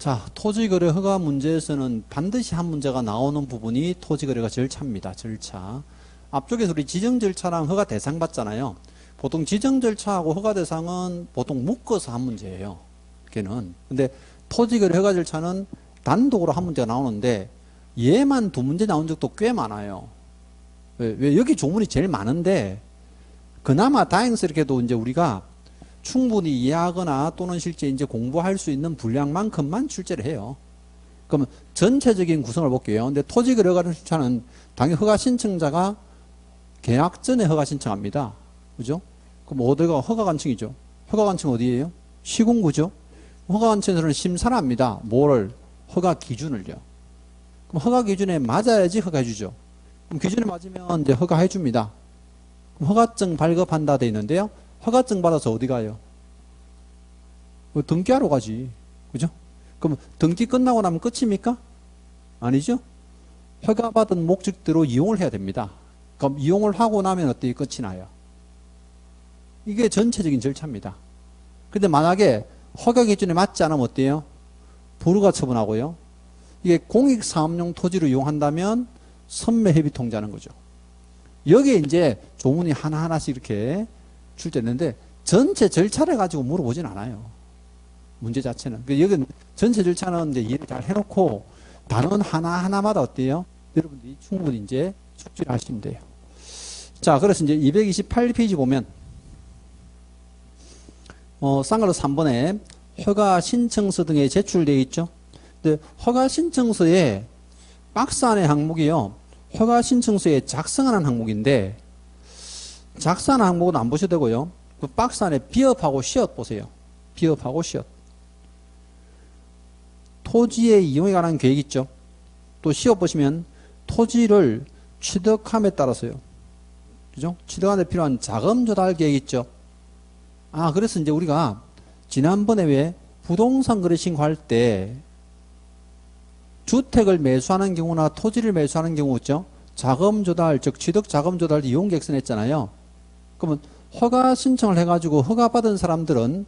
자, 토지거래 허가 문제에서는 반드시 한 문제가 나오는 부분이 토지거래가 절차입니다. 절차. 앞쪽에서 우리 지정 절차랑 허가 대상 봤잖아요. 보통 지정 절차하고 허가 대상은 보통 묶어서 한 문제예요. 걔는. 근데 토지거래 허가 절차는 단독으로 한 문제가 나오는데 얘만 두 문제 나온 적도 꽤 많아요. 왜 여기 조문이 제일 많은데 그나마 다행스럽게도 이제 우리가 충분히 이해하거나 또는 실제 이제 공부할 수 있는 분량만큼만 출제를 해요. 그러면 전체적인 구성을 볼게요. 근데 토지거래 허가 절차는 당연히 허가 신청자가 계약 전에 허가 신청합니다. 그죠? 그럼 어디가 허가관청이죠? 허가관청 어디예요? 시군구죠? 허가관청에서는 심사를 합니다. 뭐를? 허가 기준을요. 그럼 허가 기준에 맞아야지 허가해주죠. 그럼 기준에 맞으면 이제 허가해줍니다. 그럼 허가증 발급한다 돼 있는데요. 허가증 받아서 어디 가요? 등기하러 가지. 그죠? 그럼 등기 끝나고 나면 끝입니까? 아니죠? 허가받은 목적대로 이용을 해야 됩니다. 그럼 이용을 하고 나면 어떻게 끝이 나요? 이게 전체적인 절차입니다. 근데 만약에 허가 기준에 맞지 않으면 어때요? 불허가 처분하고요. 이게 공익사업용 토지로 이용한다면 선매협의 통지하는 거죠. 여기에 이제 조문이 하나하나씩 이렇게 출제했는데 전체 절차를 가지고 물어보진 않아요. 문제 자체는. 여기 전체 절차는 이제 이해를 잘 해놓고 단원 하나하나마다 어때요? 여러분들이 충분히 이제 숙지를 하시면 돼요. 자, 그래서 이제 228페이지 보면 쌍괄호 3번에 허가 신청서 등에 제출되어 있죠. 근데 허가 신청서에 박스 안의 항목이요. 허가 신청서에 작성하는 항목인데 작성하는 항목은 안 보셔도 되고요. 그 박스 안에 비업하고 시엇 보세요. 비업하고 시엇. 토지의 이용에 관한 계획 있죠. 또 시엇 보시면 토지를 취득함에 따라서요. 그죠? 취득하는 데 필요한 자금 조달 계획 있죠. 그래서 이제 우리가 지난번에 왜 부동산 거래 신고할 때 주택을 매수하는 경우나 토지를 매수하는 경우 있죠. 자금 조달, 즉 취득 자금 조달 이용 계획서 냈잖아요. 그러면 허가 신청을 해가지고 허가 받은 사람들은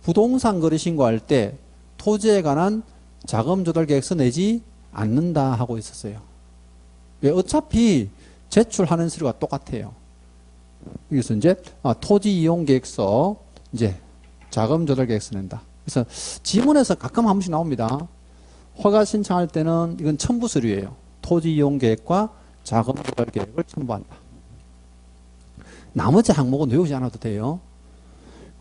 부동산 거래 신고할 때 토지에 관한 자금 조달 계획서 내지 않는다 하고 있었어요. 왜? 어차피 제출하는 서류가 똑같아요. 그래서 이제 토지 이용 계획서 이제 자금 조달 계획서 낸다. 그래서 지문에서 가끔 한 번씩 나옵니다. 허가 신청할 때는 이건 첨부 서류예요. 토지 이용 계획과 자금 조달 계획을 첨부한다. 나머지 항목은 외우지 않아도 돼요.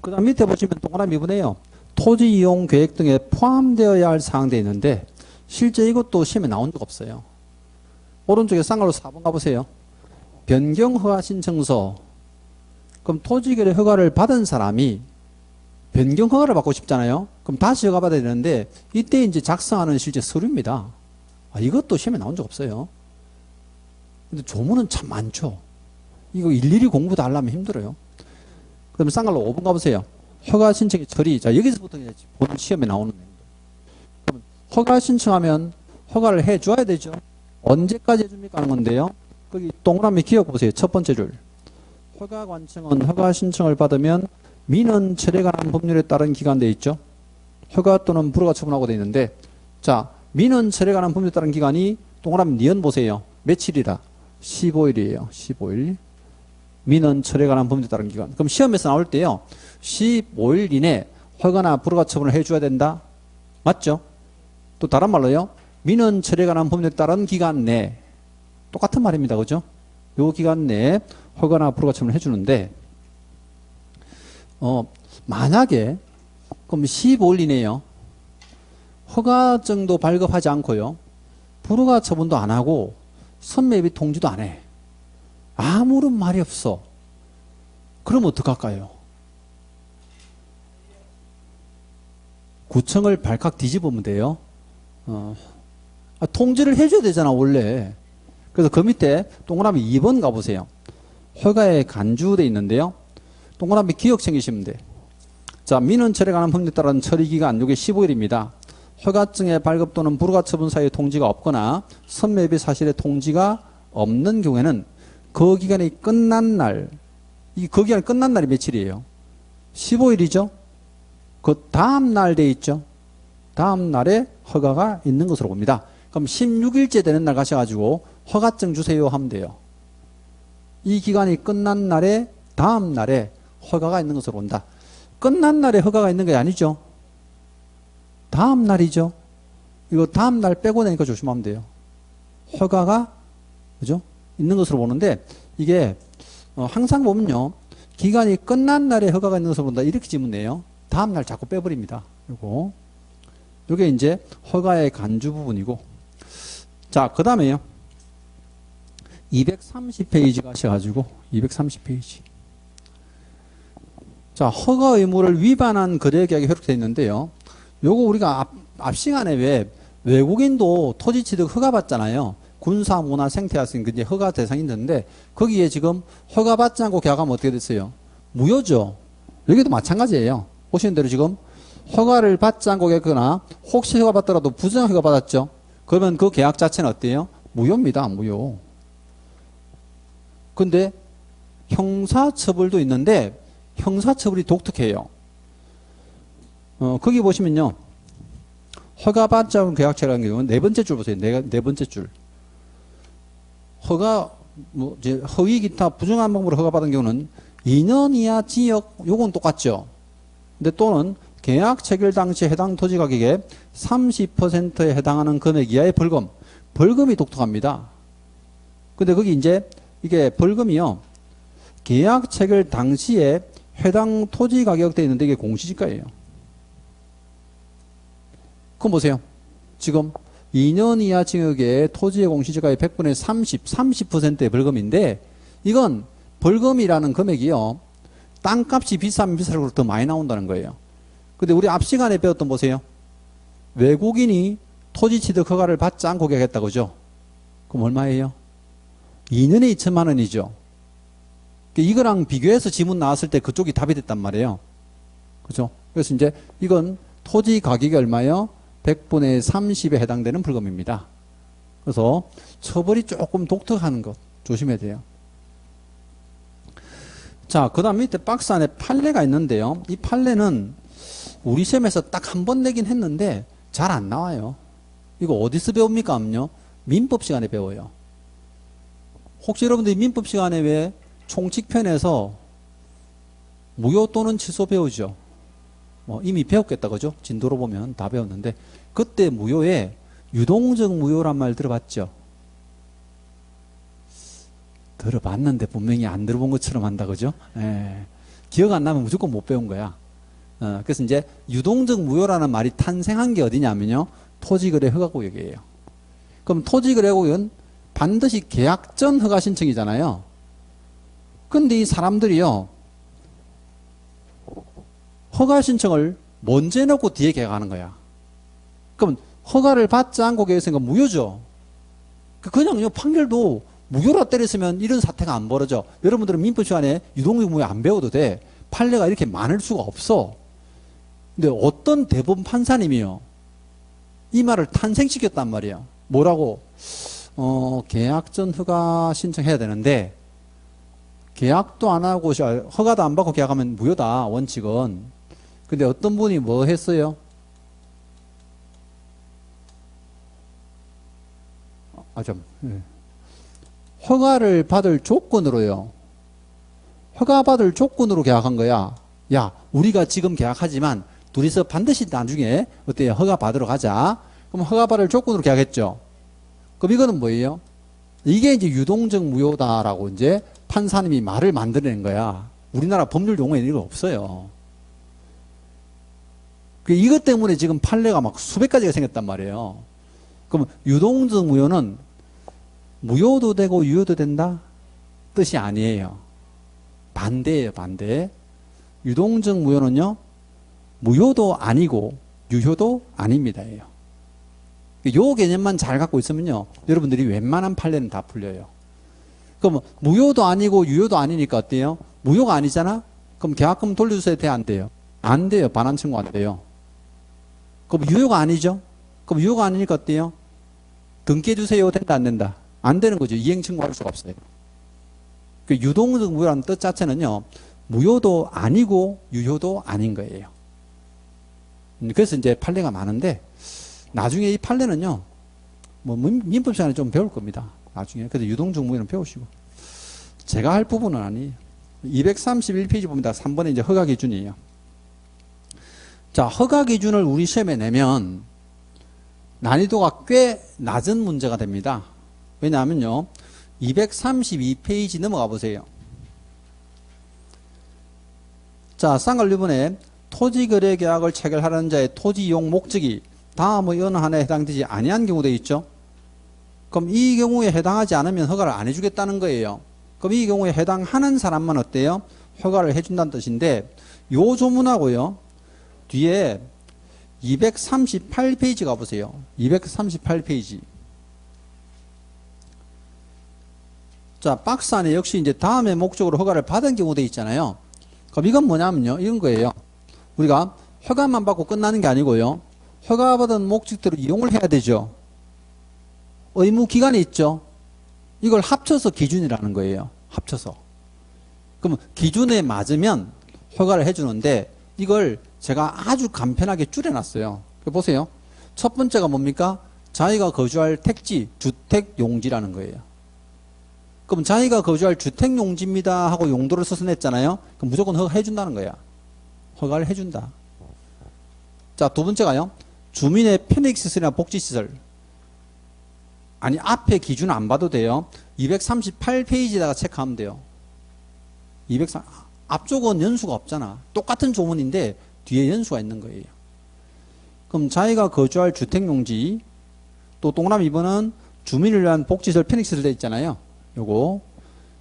그 다음 밑에 보시면 동그라미 2번에요. 토지 이용 계획 등에 포함되어야 할 사항들이 있는데 실제 이것도 시험에 나온 적 없어요. 오른쪽에 쌍괄호 4번 가보세요. 변경 허가 신청서. 그럼 토지거래 허가를 받은 사람이 변경 허가를 받고 싶잖아요. 그럼 다시 허가 받아야 되는데 이때 이제 작성하는 실제 서류입니다. 이것도 시험에 나온 적 없어요. 근데 조문은 참 많죠. 이거 일일이 공부 다 하려면 힘들어요. 그러면 쌍괄호 5번 가보세요. 허가 신청의 처리. 자, 여기서부터 본 시험에 나오는 내용들. 그러면 허가 신청하면 허가를 해줘야 되죠. 언제까지 해줍니까 하는 건데요. 거기 동그라미 기억 보세요. 첫 번째 줄. 허가관청은 허가 신청을 받으면 민원 철회에 관한 법률에 따른 기간 돼 있죠. 허가 또는 불허가 처분하고 돼 있는데 자, 민원 철회에 관한 법률에 따른 기간이 동그라미 니은 보세요. 며칠이라? 15일이에요. 15일. 민원 철회에 관한 법률에 따른 기간. 그럼 시험에서 나올 때요. 15일 이내 허가나 불허가 처분을 해줘야 된다. 맞죠? 또 다른 말로요. 민원 철회에 관한 법률에 따른 기간 내. 똑같은 말입니다. 그죠? 요 기간 내에 허가나 불허가 처분을 해주는데 만약에 그럼 15일 이내요. 허가증도 발급하지 않고요. 불허가 처분도 안 하고 선매입이 통지도 안 해. 아무런 말이 없어. 그럼 어떡할까요? 구청을 발칵 뒤집으면 돼요. 통지를 해줘야 되잖아 원래. 그래서 그 밑에 동그라미 2번 가보세요. 허가에 간주되어 있는데요. 동그라미 기억 챙기시면 돼. 자, 민원 철회에 관한 법률에 따른 처리기간 이게 15일입니다. 허가증의 발급 또는 불허가 처분 사이에 통지가 없거나 선매입의 사실에 통지가 없는 경우에는 그 기간이 끝난 날, 그 기간이 끝난 날이 며칠이에요? 15일이죠? 그 다음 날 돼 있죠? 다음 날에 허가가 있는 것으로 봅니다. 그럼 16일째 되는 날 가셔가지고 허가증 주세요 하면 돼요. 이 기간이 끝난 날에 다음 날에 허가가 있는 것으로 본다. 끝난 날에 허가가 있는 게 아니죠. 다음 날이죠. 이거 다음 날 빼고 나니까 조심하면 돼요. 허가가 그죠? 있는 것으로 보는데 이게 항상 보면요. 기간이 끝난 날에 허가가 있는 것으로 본다. 이렇게 지문해요. 다음 날 자꾸 빼버립니다. 요게 이제 허가의 간주 부분이고. 자, 그 다음에요. 230페이지 가셔가지고 230페이지. 자, 허가 의무를 위반한 거래계약이 효력되어 있는데요. 요거 우리가 앞 시간에 왜 외국인도 토지 취득 허가 받잖아요. 군사, 문화, 생태학생 이제 허가 대상이 있는데 거기에 지금 허가 받지 않고 계약하면 어떻게 됐어요? 무효죠. 여기도 마찬가지예요. 보시는 대로 지금 허가를 받지 않고 계약하거나 혹시 허가 받더라도 부정 허가 받았죠. 그러면 그 계약 자체는 어때요? 무효입니다. 무효. 근데 형사처벌도 있는데 형사처벌이 독특해요. 거기 보시면요. 허가받지 않은 계약체라는 경우는 네 번째 줄 보세요. 네 번째 줄. 이제 허위 기타 부정한 방법으로 허가받은 경우는 2년 이하 지역, 요건 똑같죠. 근데 또는 계약 체결 당시 해당 토지 가격의 30%에 해당하는 금액 이하의 벌금. 벌금이 독특합니다. 근데 거기 이제 이게 벌금이요. 계약 체결 당시에 해당 토지 가격 돼 있는데 이게 공시지가예요. 그럼 보세요. 지금 2년 이하 징역의 토지의 공시지가의 100분의 30%의 벌금인데 이건 벌금이라는 금액이요. 땅값이 비싸면 비쌀수록 더 많이 나온다는 거예요. 근데 우리 앞 시간에 배웠던 보세요. 외국인이 토지 취득 허가를 받지 않고 계약했다고 그죠? 그럼 얼마예요? 2년에 2천만 원이죠. 이거랑 비교해서 지문 나왔을 때 그쪽이 답이 됐단 말이에요. 그죠? 그래서 이제 이건 토지 가격이 얼마예요? 100분의 30에 해당되는 벌금입니다. 그래서 처벌이 조금 독특한 것 조심해야 돼요. 자, 그 다음 밑에 박스 안에 판례가 있는데요. 이 판례는 우리 시험에서 딱 한 번 내긴 했는데 잘 안 나와요. 이거 어디서 배웁니까? 하면요. 민법 시간에 배워요. 혹시 여러분들이 민법 시간에 왜 총칙편에서 무효 또는 취소 배우죠? 이미 배웠겠다, 그죠? 진도로 보면 다 배웠는데, 그때 무효에 유동적 무효란 말 들어봤죠? 들어봤는데 분명히 안 들어본 것처럼 한다, 그죠? 예. 기억 안 나면 무조건 못 배운 거야. 그래서 이제 유동적 무효라는 말이 탄생한 게 어디냐면요. 토지거래 허가구역이에요. 그럼 토지거래 구역은 반드시 계약 전 허가 신청이잖아요. 근데 이 사람들이요. 허가 신청을 먼저 해놓고 뒤에 계약하는 거야. 그럼 허가를 받지 않고 계약했으니까 무효죠. 그냥 판결도 무효라 때렸으면 이런 사태가 안 벌어져. 여러분들은 민법 시간에 유동적 무효 안 배워도 돼. 판례가 이렇게 많을 수가 없어. 근데 어떤 대법원 판사님이요. 이 말을 탄생시켰단 말이에요. 뭐라고? 계약 전 허가 신청해야 되는데 계약도 안 하고 허가도 안 받고 계약하면 무효다. 원칙은. 근데 어떤 분이 뭐 했어요? 허가를 받을 조건으로요. 허가 받을 조건으로 계약한 거야. 야, 우리가 지금 계약하지만 둘이서 반드시 나중에 어때요? 허가 받으러 가자. 그럼 허가 받을 조건으로 계약했죠. 그럼 이거는 뭐예요? 이게 이제 유동적 무효다라고 이제 판사님이 말을 만들어낸 거야. 우리나라 법률 용어에는 이거 없어요. 이것 때문에 지금 판례가 막 수백 가지가 생겼단 말이에요. 그럼 유동적 무효는 무효도 되고 유효도 된다? 뜻이 아니에요. 반대예요, 반대. 유동적 무효는요, 무효도 아니고 유효도 아닙니다. 요 개념만 잘 갖고 있으면요, 여러분들이 웬만한 판례는 다 풀려요. 그럼 무효도 아니고 유효도 아니니까 어때요? 무효가 아니잖아? 그럼 계약금 돌려주셔야 돼, 안 돼요? 안 돼요. 반환 청구 안 돼요. 그럼 유효가 아니죠? 그럼 유효가 아니니까 어때요? 등기해 주세요. 된다, 안 된다? 안 되는 거죠. 이행 청구할 수가 없어요. 유동적 무효라는 뜻 자체는요, 무효도 아니고 유효도 아닌 거예요. 그래서 이제 판례가 많은데, 나중에 이 판례는요, 뭐, 민법 시간에 좀 배울 겁니다. 나중에. 그래서 유동종목에는 배우시고. 제가 할 부분은 아니에요. 231페이지 봅니다. 3번에 이제 허가 기준이에요. 자, 허가 기준을 우리 시험에 내면 난이도가 꽤 낮은 문제가 됩니다. 왜냐하면요, 232페이지 넘어가 보세요. 자, 쌍관류분에 토지거래계약을 체결하는 자의 토지 이용 목적이 다음의 어느 하나에 해당되지 아니한 경우 되어 있죠. 그럼 이 경우에 해당하지 않으면 허가를 안 해주겠다는 거예요. 그럼 이 경우에 해당하는 사람만 어때요? 허가를 해준다는 뜻인데, 요 조문하고요, 뒤에 238페이지 가보세요. 238페이지. 자, 박스 안에 역시 이제 다음의 목적으로 허가를 받은 경우 되어 있잖아요. 그럼 이건 뭐냐면요, 이런 거예요. 우리가 허가만 받고 끝나는 게 아니고요, 허가받은 목적대로 이용을 해야 되죠. 의무 기간이 있죠. 이걸 합쳐서 기준이라는 거예요. 합쳐서. 그럼 기준에 맞으면 허가를 해주는데, 이걸 제가 아주 간편하게 줄여놨어요. 보세요. 첫 번째가 뭡니까? 자기가 거주할 택지, 주택용지라는 거예요. 그럼 자기가 거주할 주택용지입니다 하고 용도를 써서 냈잖아요. 그럼 무조건 허가해준다는 거야. 허가를 해준다. 자, 두 번째가요, 주민의 편익시설이나 복지시설. 아니, 앞에 기준 안 봐도 돼요. 238페이지에다가 체크하면 돼요. 203, 앞쪽은 연수가 없잖아. 똑같은 조문인데 뒤에 연수가 있는 거예요. 그럼 자기가 거주할 주택용지, 또 동그라미 2번은 주민을 위한 복지시설 편익시설 돼 있잖아요. 요거.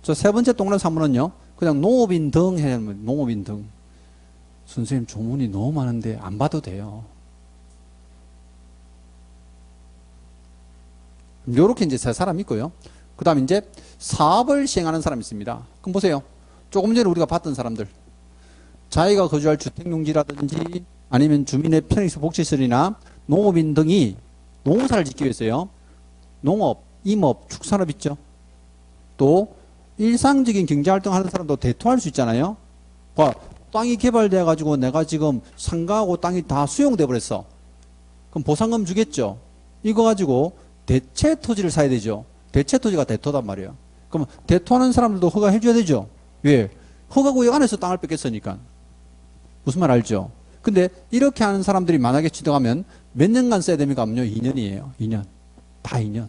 저 세 번째 동그라미 3번은요, 그냥 농업인 등 해야 됩니다. 농업인 등. 선생님, 조문이 너무 많은데 안 봐도 돼요. 요렇게 이제 세 사람 있고요. 그 다음에 이제 사업을 시행하는 사람이 있습니다. 그럼 보세요. 조금 전에 우리가 봤던 사람들. 자기가 거주할 주택용지라든지 아니면 주민의 편익시설 복지시설이나 농업인 등이 농사를 짓기 위해서요, 농업, 임업, 축산업 있죠. 또 일상적인 경제활동 하는 사람도 대토할 수 있잖아요. 봐, 땅이 개발돼 가지고 내가 지금 상가하고 땅이 다 수용돼 버렸어. 그럼 보상금 주겠죠. 이거 가지고 대체 토지를 사야 되죠. 대체 토지가 대토단 말이에요. 그럼 대토하는 사람들도 허가해 줘야 되죠. 왜? 허가구역 안에서 땅을 뺏겼으니까. 무슨 말 알죠? 근데 이렇게 하는 사람들이 만약에 취득하면 몇 년간 써야 됩니까? 하면요, 2년이에요. 2년. 다 2년.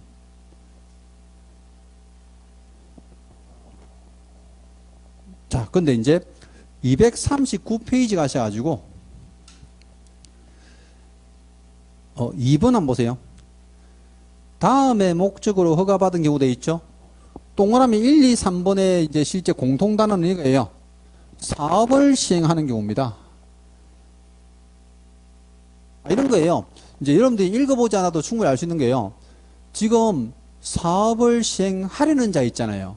자, 근데 이제 239페이지 가셔가지고 2번 한번 보세요. 다음에 목적으로 허가받은 경우 돼 있죠. 동그라미 1, 2, 3번에 이제 실제 공통단어는 이거예요. 사업을 시행하는 경우입니다. 이런 거예요. 이제 여러분들이 읽어보지 않아도 충분히 알 수 있는 게요. 지금 사업을 시행하려는 자 있잖아요.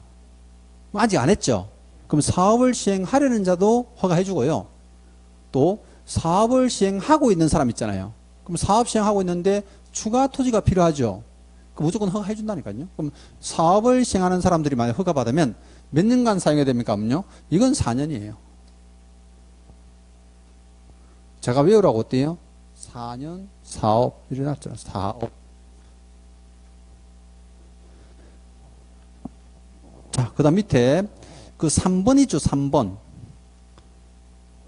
아직 안 했죠. 그럼 사업을 시행하려는 자도 허가해주고요. 또 사업을 시행하고 있는 사람 있잖아요. 그럼 사업 시행하고 있는데 추가 토지가 필요하죠. 그럼 무조건 허가해준다니까요. 그럼 사업을 시행하는 사람들이 만약 허가받으면 몇 년간 사용해야 됩니까? 하면요, 이건 4년이에요. 제가 외우라고 어때요? 4년 사업 일어났잖아요. 사업. 자, 그 다음 밑에 그 3번 있죠. 3번.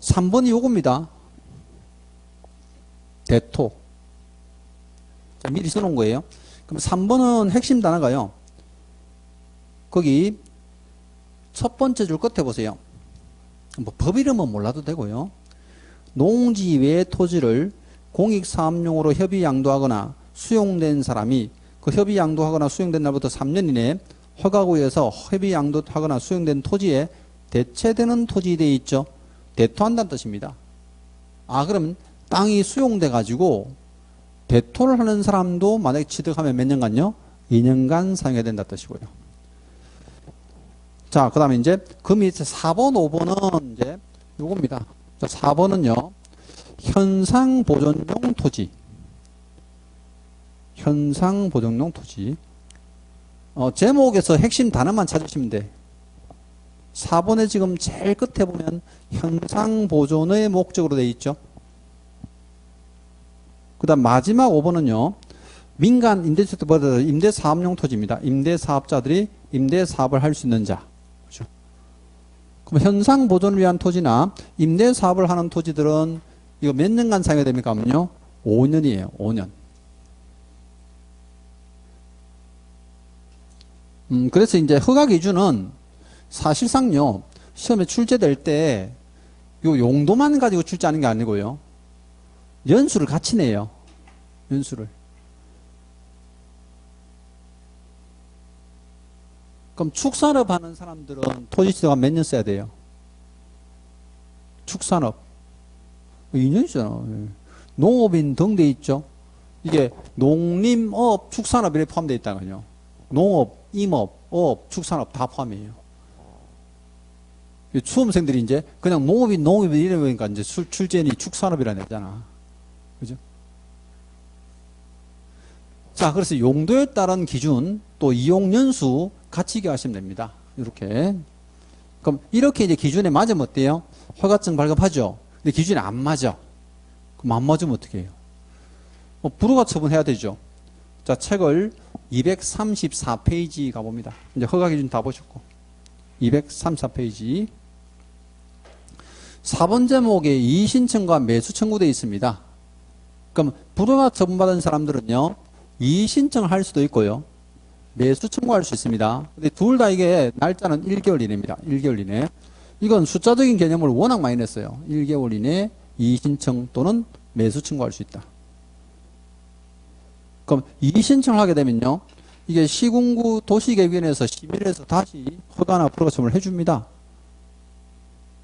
3번이 요겁니다. 대토. 자, 미리 써놓은 거예요. 그럼 3번은 핵심 단어가요. 거기 첫 번째 줄 끝에 보세요. 뭐 법 이름은 몰라도 되고요. 농지 외의 토지를 공익사업용으로 협의 양도하거나 수용된 사람이 그 협의 양도하거나 수용된 날부터 3년 이내에 허가구에서 협의 양도하거나 수용된 토지에 대체되는 토지에 되어 있죠. 대토한다는 뜻입니다. 아, 그럼 땅이 수용돼 가지고 대토를 하는 사람도 만약에 취득하면 몇 년간요? 2년간 사용해야 된다는 뜻이고요. 자, 그 다음에 이제 그 밑에 4번, 5번은 이제 요겁니다. 자, 4번은요, 현상 보존용 토지. 현상 보존용 토지. 제목에서 핵심 단어만 찾으시면 돼. 4번에 지금 제일 끝에 보면 현상 보존의 목적으로 되어 있죠. 그다음 마지막 5번은요. 민간 임대주택보다 임대사업용 토지입니다. 임대사업자들이 임대사업을 할 수 있는 자. 그렇죠? 그럼 현상 보존을 위한 토지나 임대사업을 하는 토지들은 이거 몇 년간 사용이 됩니까? 하면요. 5년이에요. 5년. 그래서 이제 허가 기준은 사실상요. 시험에 출제될 때 요 용도만 가지고 출제하는 게 아니고요. 연수를 같이 내요. 연수를. 그럼 축산업 하는 사람들은 토지 지도가 몇 년 써야 돼요? 축산업. 2년이잖아. 농업인 등 돼 있죠. 이게 농림업, 축산업 이렇게 포함되어 있다고요. 농업, 임업, 어업, 축산업 다 포함이에요. 수험생들이 이제 그냥 농업인 이러니까 이제 출제니 축산업이라는 거잖아. 그죠? 자, 그래서 용도에 따른 기준 또 이용 연수 같이 기하시면 됩니다. 이렇게. 그럼 이렇게 이제 기준에 맞으면 어때요? 허가증 발급하죠. 근데 기준이 안 맞아. 그럼 안 맞으면 어떻게 해요? 불허가 처분해야 되죠. 자, 책을 234페이지 가봅니다. 이제 허가 기준 다 보셨고. 234페이지. 4번 제목에 이의신청과 매수 청구되어 있습니다. 그럼 불허가 처분받은 사람들은요, 이의신청을 할 수도 있고요, 매수 청구할 수 있습니다. 근데 둘 다 이게 날짜는 1개월 이내입니다. 1개월 이내. 이건 숫자적인 개념을 워낙 많이 냈어요. 1개월 이내 이의신청 또는 매수 청구할 수 있다. 그럼 이의신청을 하게 되면요, 이게 시군구 도시계획위원회에서 심의해서 다시 허가나 불허가 처분을 해줍니다.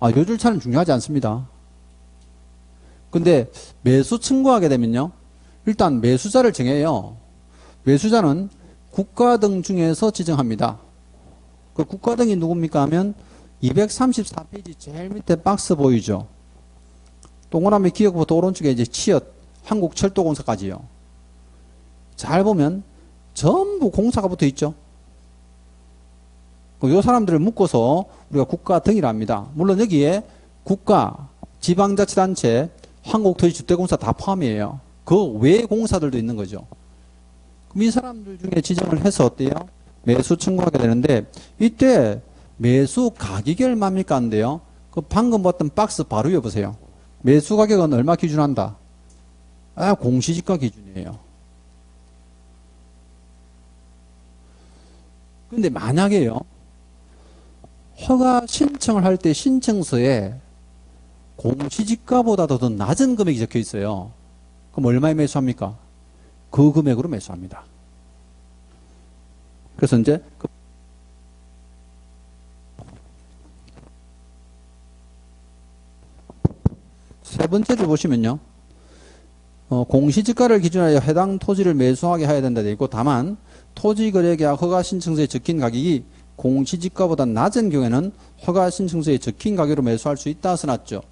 요 절차는 중요하지 않습니다. 근데 매수 청구하게 되면요, 일단 매수자를 정해요. 매수자는 국가 등 중에서 지정합니다. 그 국가 등이 누굽니까 하면 234페이지 제일 밑에 박스 보이죠? 동그라미 기억부터 오른쪽에 이제 치읓, 한국철도공사까지요. 잘 보면 전부 공사가 붙어 있죠. 이 사람들을 묶어서 우리가 국가 등이라 합니다. 물론 여기에 국가, 지방자치단체, 한국도시주택공사 다 포함이에요. 그 외 공사들도 있는 거죠. 그럼 이 사람들 중에 지정을 해서 어때요? 매수 청구하게 되는데, 이때 매수 가격이 얼마입니까? 한데요. 그 방금 봤던 박스 바로 위에 보세요. 매수 가격은 얼마 기준한다? 공시지가 기준이에요. 근데 만약에요, 허가 신청을 할 때 신청서에 공시지가보다도 더 낮은 금액이 적혀 있어요. 그럼 얼마에 매수합니까? 그 금액으로 매수합니다. 그래서 이제 세 번째를 보시면요, 공시지가를 기준하여 해당 토지를 매수하게 해야 된다 되어 있고, 다만 토지거래계약 허가 신청서에 적힌 가격이 공시지가보다 낮은 경우에는 허가 신청서에 적힌 가격으로 매수할 수 있다 써놨죠.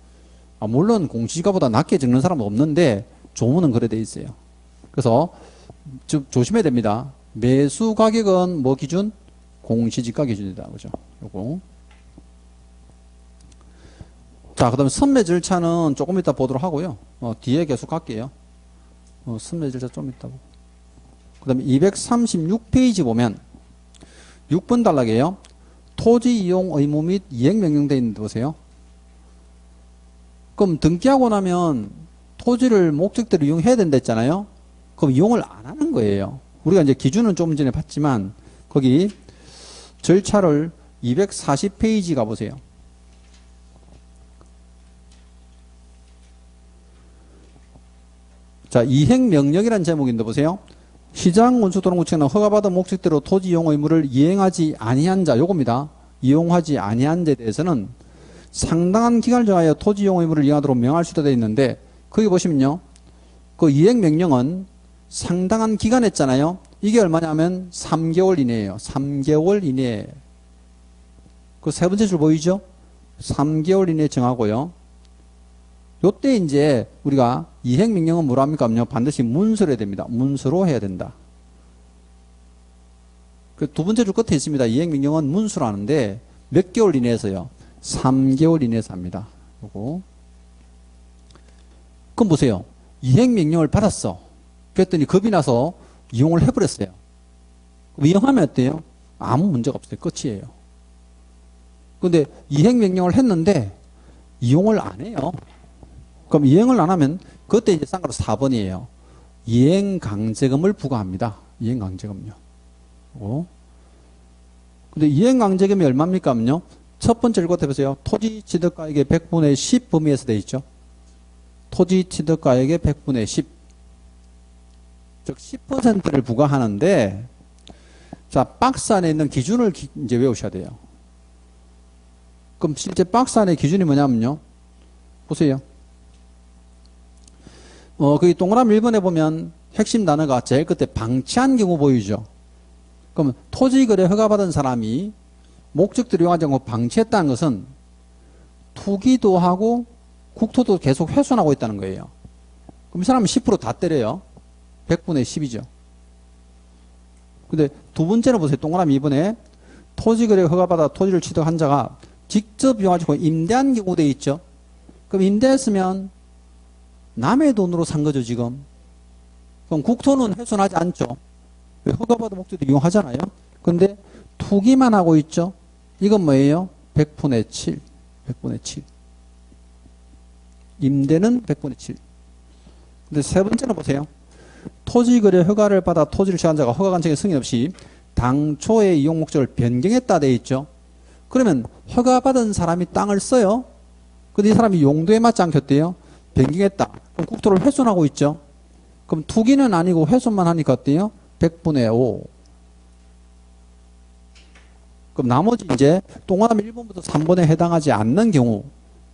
물론 공시지가보다 낮게 적는 사람은 없는데 조문은 그래 돼 있어요. 그래서 조심해야 됩니다. 매수 가격은 뭐 기준? 공시지가 기준이다. 그죠? 요거. 자, 그 다음에 선매 절차는 조금 이따 보도록 하고요. 뒤에 계속 갈게요. 선매 절차 좀 이따 보고. 그 다음에 236페이지 보면 6번 단락이에요. 토지 이용 의무 및 이행명령 되어 있는데 보세요. 그럼 등기하고 나면 토지를 목적대로 이용해야 된다 했잖아요. 그럼 이용을 안 하는 거예요. 우리가 이제 기준은 좀 전에 봤지만 거기 절차를 240페이지 가보세요. 자, 이행명령이라는 제목인데 보세요. 시장 운수도로구청은 허가받은 목적대로 토지 이용 의무를 이행하지 아니한 자, 요겁니다. 이용하지 아니한 자에 대해서는 상당한 기간을 정하여 토지 이용 의무를 이행하도록 명할 수도 되어 있는데, 거기 보시면요, 그 이행명령은 상당한 기간 했잖아요. 이게 얼마냐면 3개월 이내예요. 3개월 이내에. 그 세 번째 줄 보이죠? 3개월 이내에 정하고요. 요때 이제 우리가 이행명령은 뭐라 합니까? 반드시 문서로 해야 됩니다. 문서로 해야 된다. 그 두 번째 줄 끝에 있습니다. 이행명령은 문서로 하는데 몇 개월 이내에서요? 3개월 이내에서 합니다. 요거. 그럼 보세요. 이행명령을 받았어. 그랬더니 겁이 나서 이용을 해버렸어요. 이용하면 어때요? 아무 문제가 없어요. 끝이에요. 근데 이행명령을 했는데 이용을 안 해요. 그럼 이행을 안 하면 그때 이제 쌍가로 4번이에요. 이행강제금을 부과합니다. 이행강제금요. 근데 이행강제금이 얼마입니까? 하면요. 첫 번째 읽어도 해보세요. 토지취득가액의 100분의 10 범위에서 되어 있죠. 토지취득가액의 100분의 10. 즉 10%를 부과하는데 자, 박스 안에 있는 기준을 이제 외우셔야 돼요. 그럼 실제 박스 안에 기준이 뭐냐면요. 보세요. 거기 동그라미 1번에 보면 핵심 단어가 제일 끝에 방치한 경우 보이죠. 그러면 토지거래 허가받은 사람이 목적대로 이용하지 않고 방치했다는 것은 투기도 하고 국토도 계속 훼손하고 있다는 거예요. 그럼 이 사람은 10% 다 때려요. 100분의 10이죠. 근데 두 번째는 보세요. 동그라미 2번에 토지거래 허가받아 토지를 취득한 자가 직접 이용하지 않고 임대한 경우 돼 있죠. 그럼 임대했으면 남의 돈으로 산 거죠, 지금. 그럼 국토는 훼손하지 않죠. 왜 허가받은 목적도 이용하잖아요. 근데 투기만 하고 있죠. 이건 뭐예요? 100분의 7. 100분의 7. 임대는 100분의 7. 근데 세 번째는 보세요. 토지거래 허가를 받아 토지를 취한 자가 허가관청의 승인 없이 당초의 이용 목적을 변경했다 돼 있죠. 그러면 허가받은 사람이 땅을 써요. 근데 이 사람이 용도에 맞지 않겠대요. 변경했다. 그럼 국토를 훼손하고 있죠. 그럼 투기는 아니고 훼손만 하니까 어때요? 100분의 5. 그럼 나머지 이제 동그라미 1번부터 3번에 해당하지 않는 경우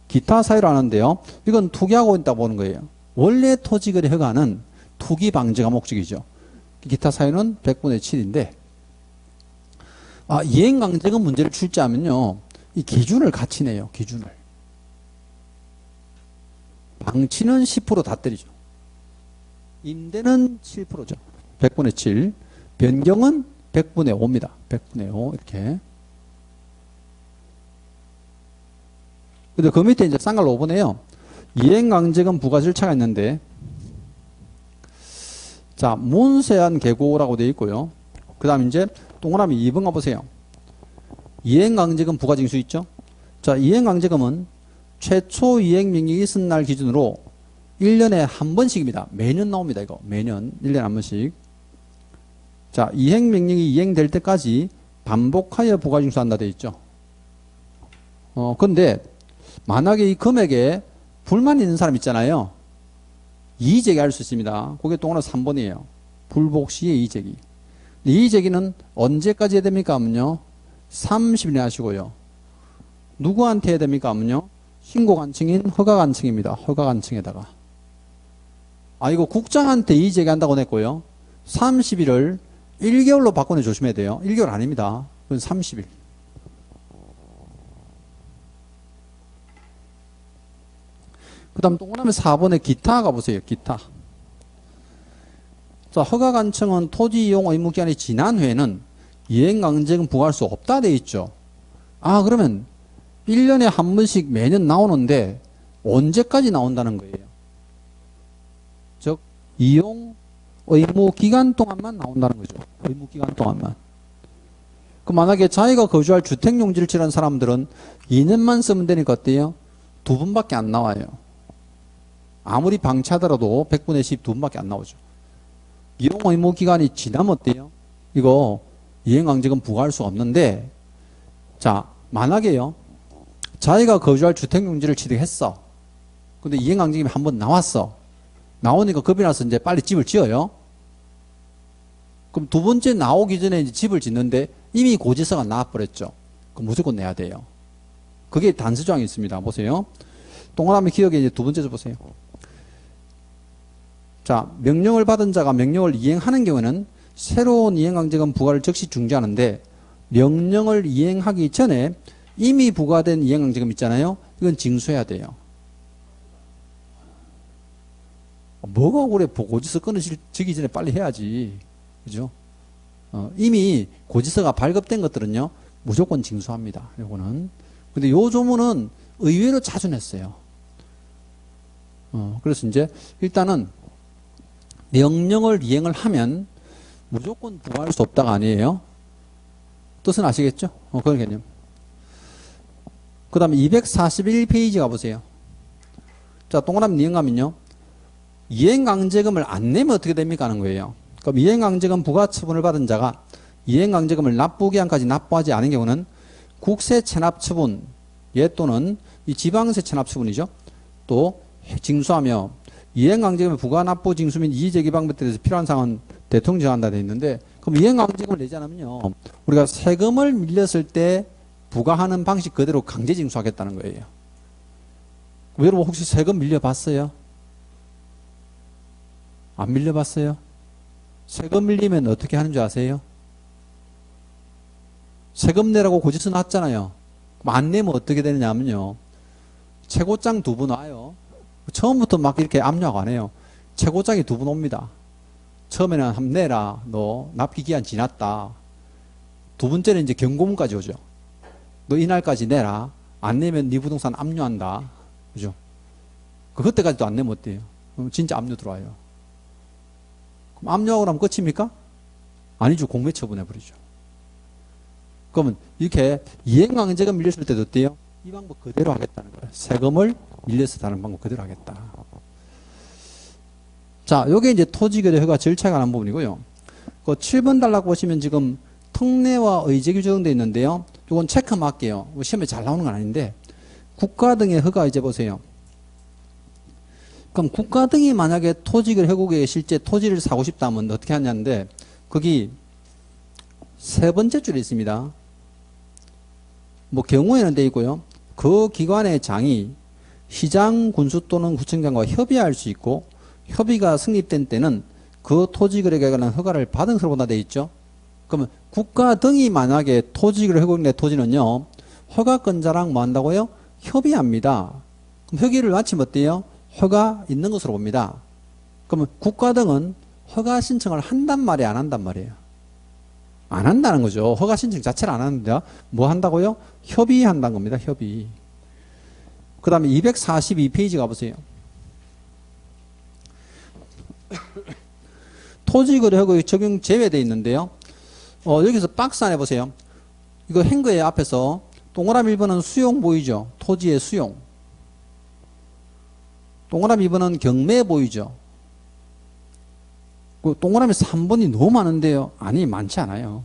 기타 사유로 하는데요. 이건 투기하고 있다 보는 거예요. 원래 토지거래 허가는 투기 방지가 목적이죠. 기타 사유는 100분의 7인데 이행강제금 문제를 출제하면요. 이 기준을 같이 내요. 기준을. 방치는 10% 다 때리죠. 임대는 7%죠. 100분의 7. 변경은 100분의 5입니다. 100분의 5 이렇게. 근데 그 밑에 이제 쌍갈로 5번에요. 이행강제금 부과 절차가 있는데 자, 문세한 계고라고 되어 있고요. 그 다음 이제 동그라미 2번 가보세요. 이행강제금 부과 징수 있죠? 자, 이행강제금은 최초 이행명령이 있은 날 기준으로 1년에 한 번씩입니다. 매년 나옵니다. 이거 매년 1년에 한 번씩. 자, 이행명령이 이행될 때까지 반복하여 부과 징수한다 되어 있죠. 근데 만약에 이 금액에 불만 있는 사람 있잖아요. 이의제기할 수 있습니다. 그게 동그라미 3번이에요. 불복 시에 이의제기. 이의제기는 언제까지 해야 됩니까? 하면요. 30일 내 하시고요. 누구한테 해야 됩니까? 하면요. 신고관청인 허가관청입니다. 허가관청에다가. 이거 국장한테 이의제기한다고 냈고요. 30일을 1개월로 바꾸는 조심해야 돼요. 1개월 아닙니다. 그건 30일. 그 다음 동그라미 4번에 기타 가보세요. 기타. 자, 허가관청은 토지 이용 의무 기간이 지난 후에는 이행강제금 부과할 수 없다 돼 있죠. 그러면 1년에 한 번씩 매년 나오는데 언제까지 나온다는 거예요? 즉 이용 의무 기간 동안만 나온다는 거죠. 의무 기간 동안만. 그 만약에 자기가 거주할 주택용지를 칠한 사람들은 2년만 쓰면 되니까 어때요? 2번밖에 안 나와요. 아무리 방치하더라도 100분의 10 2번밖에 안 나오죠. 이용 의무 기간이 지나면 어때요? 이거 이행강제금 부과할 수 없는데, 자, 만약에요. 자기가 거주할 주택용지를 취득했어. 근데 이행강제금이 한 번 나왔어. 나오니까 겁이 나서 이제 빨리 집을 지어요. 그럼 두 번째 나오기 전에 이제 집을 짓는데 이미 고지서가 나와버렸죠. 그럼 무조건 내야 돼요. 그게 단서조항이 있습니다. 보세요. 동그라미 기억에 이제 두 번째 줄 보세요. 자, 명령을 받은 자가 명령을 이행하는 경우에는 새로운 이행강제금 부과를 즉시 중지하는데 명령을 이행하기 전에 이미 부과된 이행강제금 있잖아요. 이건 징수해야 돼요. 뭐가 그래 고지서 끊어지기 전에 빨리 해야지. 그죠? 이미 고지서가 발급된 것들은요. 무조건 징수합니다. 요거는. 근데 요 조문은 의외로 자주 냈어요. 그래서 이제 일단은 명령을 이행을 하면 무조건 부과할 수 없다가 아니에요. 뜻은 아시겠죠? 그런 개념. 그 다음에 241페이지 가보세요. 자, 동그라미 이행 가면요. 이행강제금을 안 내면 어떻게 됩니까? 하는 거예요. 그럼 이행강제금 부과처분을 받은 자가 이행강제금을 납부기한까지 납부하지 않은 경우는 국세 체납처분, 예 또는 이 지방세 체납처분이죠. 또 징수하며 이행강제금의 부과 납부 징수 및 이의제기 방법에 대해서 필요한 사항은 대통령이 정한다 되어 있는데, 그럼 이행강제금을 내지 않으면요, 우리가 세금을 밀렸을 때 부과하는 방식 그대로 강제 징수하겠다는 거예요. 여러분 혹시 세금 밀려봤어요? 안 밀려봤어요? 세금 밀리면 어떻게 하는 줄 아세요? 세금 내라고 고지서 놨잖아요. 그럼 안 내면 어떻게 되느냐면요, 최고장 2분 와요. 처음부터 막 이렇게 압력 안 해요. 최고장이 2분 옵니다. 처음에는 한번 내라. 너 납기 기한 지났다. 두 번째는 이제 경고문까지 오죠. 너 이날까지 내라. 안 내면 네 부동산 압류한다. 그죠? 그때까지도 안 내면 어때요? 그럼 진짜 압류 들어와요. 그럼 압류하고 나면 끝입니까? 아니죠. 공매 처분해버리죠. 그러면 이렇게 이행강제금 밀렸을 때도 어때요? 이 방법 그대로 하겠다는 거예요. 세금을 밀려서 다른 방법 그대로 하겠다. 자, 요게 이제 토지거래 허가 절차에 관한 부분이고요. 그 7번 달락 보시면 지금 특례와 의제 규정되어 있는데요. 요건 체크 맞게요. 시험에 잘 나오는 건 아닌데, 국가 등의 허가 이제 보세요. 그럼 국가 등이 만약에 토지거래 허국에 실제 토지를 사고 싶다 하면 어떻게 하냐는데, 거기 세 번째 줄에 있습니다. 뭐 경우에는 돼 있고요. 그 기관의 장이 시장, 군수 또는 구청장과 협의할 수 있고, 협의가 성립된 때는 그 토지거래에 관한 허가를 받은 것으로 본다 돼 있죠. 그러면 국가 등이 만약에 토지거래 허국의 토지는요, 허가권자랑 뭐 한다고요? 협의합니다. 그럼 협의를 마치면 어때요? 허가 있는 것으로 봅니다. 그러면 국가 등은 허가 신청을 한단 말이에요, 안 한단 말이에요? 안 한다는 거죠. 허가 신청 자체를 안 하는데 뭐 한다고요? 협의한다는 겁니다. 협의. 그 다음에 242페이지 가보세요. 토지거래 허가의 적용 제외되어 있는데요. 여기서 박스 안에 보세요. 이거 행거의 앞에서 동그라미 1번은 수용 보이죠? 토지의 수용. 동그라미 2번은 경매 보이죠? 그 동그라미 3번이 너무 많은데요. 아니, 많지 않아요.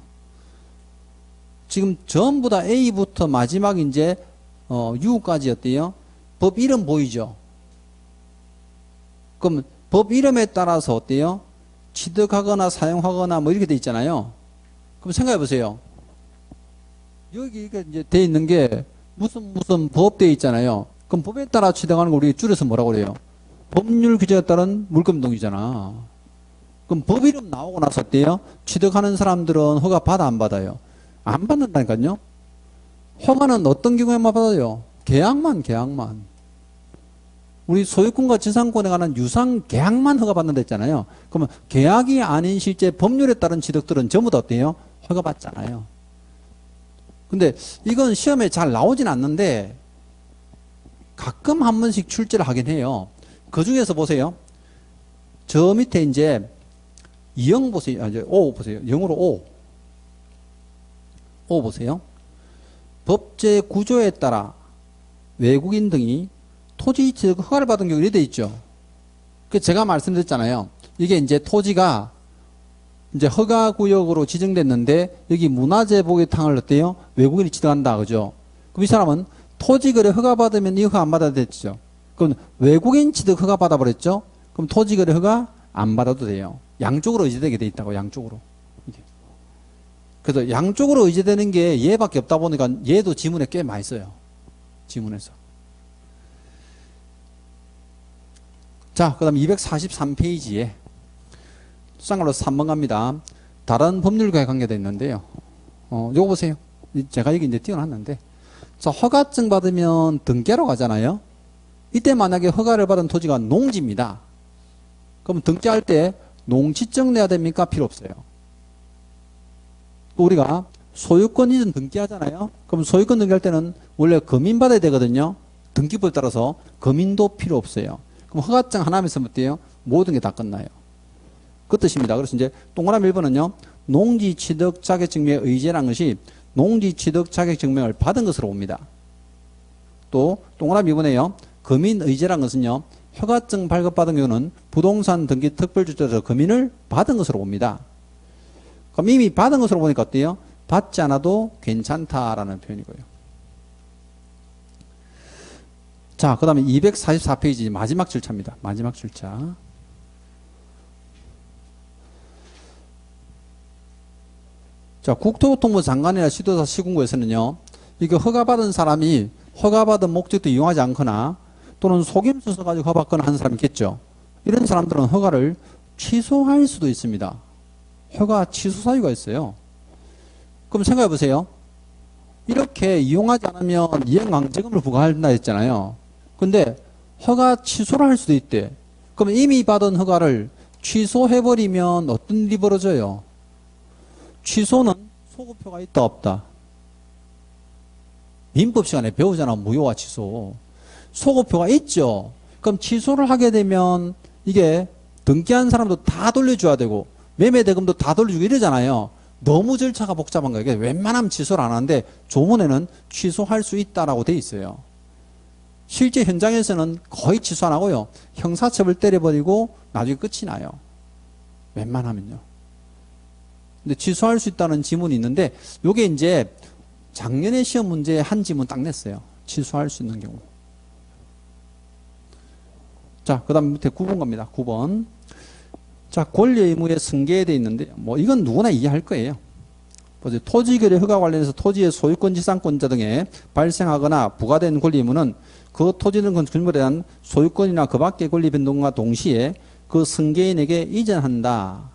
지금 전부 다 A부터 마지막 이제 U까지 어때요? 법 이름 보이죠? 그럼 법 이름에 따라서 어때요? 취득하거나 사용하거나 뭐 이렇게 돼 있잖아요. 그럼 생각해 보세요. 여기 이제 돼 있는 게 무슨 법 돼 있잖아요. 그럼 법에 따라 취득하는 거 우리 줄여서 뭐라고 그래요? 법률 규정에 따른 물금동이잖아. 그럼 법 이름 나오고 나서 어때요? 취득하는 사람들은 허가 받아 안 받아요? 안 받는다니까요. 허가는 어떤 경우에만 받아요? 계약만. 우리 소유권과 지상권에 관한 유상 계약만 허가받는다 했잖아요. 그러면 계약이 아닌 실제 법률에 따른 취득들은 전부 다 어때요? 허가받잖아요. 근데 이건 시험에 잘 나오진 않는데 가끔 한 번씩 출제를 하긴 해요. 그 중에서 보세요. 저 밑에 이제 2영 보세요. 이제 5 보세요. 영어로 5 보세요. 법제 구조에 따라 외국인 등이 토지 취득 허가를 받은 경우 이렇게 돼 있죠. 그 제가 말씀드렸잖아요. 이게 이제 토지가 이제 허가 구역으로 지정됐는데 여기 문화재 보기탕을 어때요? 외국인이 취득한다, 그죠? 그럼 이 사람은 토지거래 허가 받으면 이 허가 안 받아도 됐죠. 그럼 외국인 취득 허가 받아버렸죠. 그럼 토지거래 허가 안 받아도 돼요. 양쪽으로 의제되게 돼 있다고, 양쪽으로. 그래서 양쪽으로 의제되는 게 얘밖에 없다 보니까 얘도 지문에 꽤 많이 써요. 지문에서. 자, 그 다음 243페이지에 쌍으로 3번 갑니다. 다른 법률과의 관계되어 있는데요. 요거 보세요. 제가 여기 이제 띄워놨는데. 자, 허가증 받으면 등기하러 가잖아요. 이때 만약에 허가를 받은 토지가 농지입니다. 그럼 등기할 때 농지증 내야 됩니까? 필요 없어요. 우리가 소유권 이전 등기하잖아요. 그럼 소유권 등기할 때는 원래 검인 받아야 되거든요. 등기부에 따라서 검인도 필요 없어요. 그럼 허가증 하나면 어때요? 모든 게 다 끝나요. 그 뜻입니다. 그래서 이제 동그라미 1번은요. 농지 취득 자격 증명의 의제라는 것이 농지 취득 자격 증명을 받은 것으로 봅니다. 또 동그라미 2번에요. 금인 의제라는 것은요. 허가증 발급받은 경우는 부동산 등기 특별주택에서 금인을 받은 것으로 봅니다. 그럼 이미 받은 것으로 보니까 어때요? 받지 않아도 괜찮다라는 표현이고요. 자, 그 다음에 244페이지 마지막 절차입니다. 마지막 절차. 자, 국토교통부 장관이나 시도사 시군구에서는요, 이거 허가받은 사람이 허가받은 목적도 이용하지 않거나 또는 속임수 써가지고 허가받거나 하는 사람이 있겠죠. 이런 사람들은 허가를 취소할 수도 있습니다. 허가 취소 사유가 있어요. 그럼 생각해 보세요. 이렇게 이용하지 않으면 이행강제금을 부과한다 했잖아요. 근데 허가 취소를 할 수도 있대. 그럼 이미 받은 허가를 취소해버리면 어떤 일이 벌어져요? 취소는 소급표가 있다 없다? 민법 시간에 배우잖아. 무효와 취소. 소급표가 있죠. 그럼 취소를 하게 되면 이게 등기한 사람도 다 돌려줘야 되고 매매대금도 다 돌려주고 이러잖아요. 너무 절차가 복잡한 거예요. 웬만하면 취소를 안 하는데 조문에는 취소할 수 있다라고 돼 있어요. 실제 현장에서는 거의 취소 안 하고요. 형사처벌 때려버리고 나중에 끝이 나요. 웬만하면요. 근데 취소할 수 있다는 지문이 있는데 요게 이제 작년에 시험 문제에 한 지문 딱 냈어요. 취소할 수 있는 경우. 자, 그 다음 밑에 9번 갑니다. 9번. 자, 권리 의무의 승계에 되어 있는데, 뭐, 이건 누구나 이해할 거예요. 보세요. 토지거래 허가 관련해서 토지의 소유권, 지상권자 등에 발생하거나 부과된 권리 의무는 그 토지는 건물에 대한 소유권이나 그 밖의 권리 변동과 동시에 그 승계인에게 이전한다.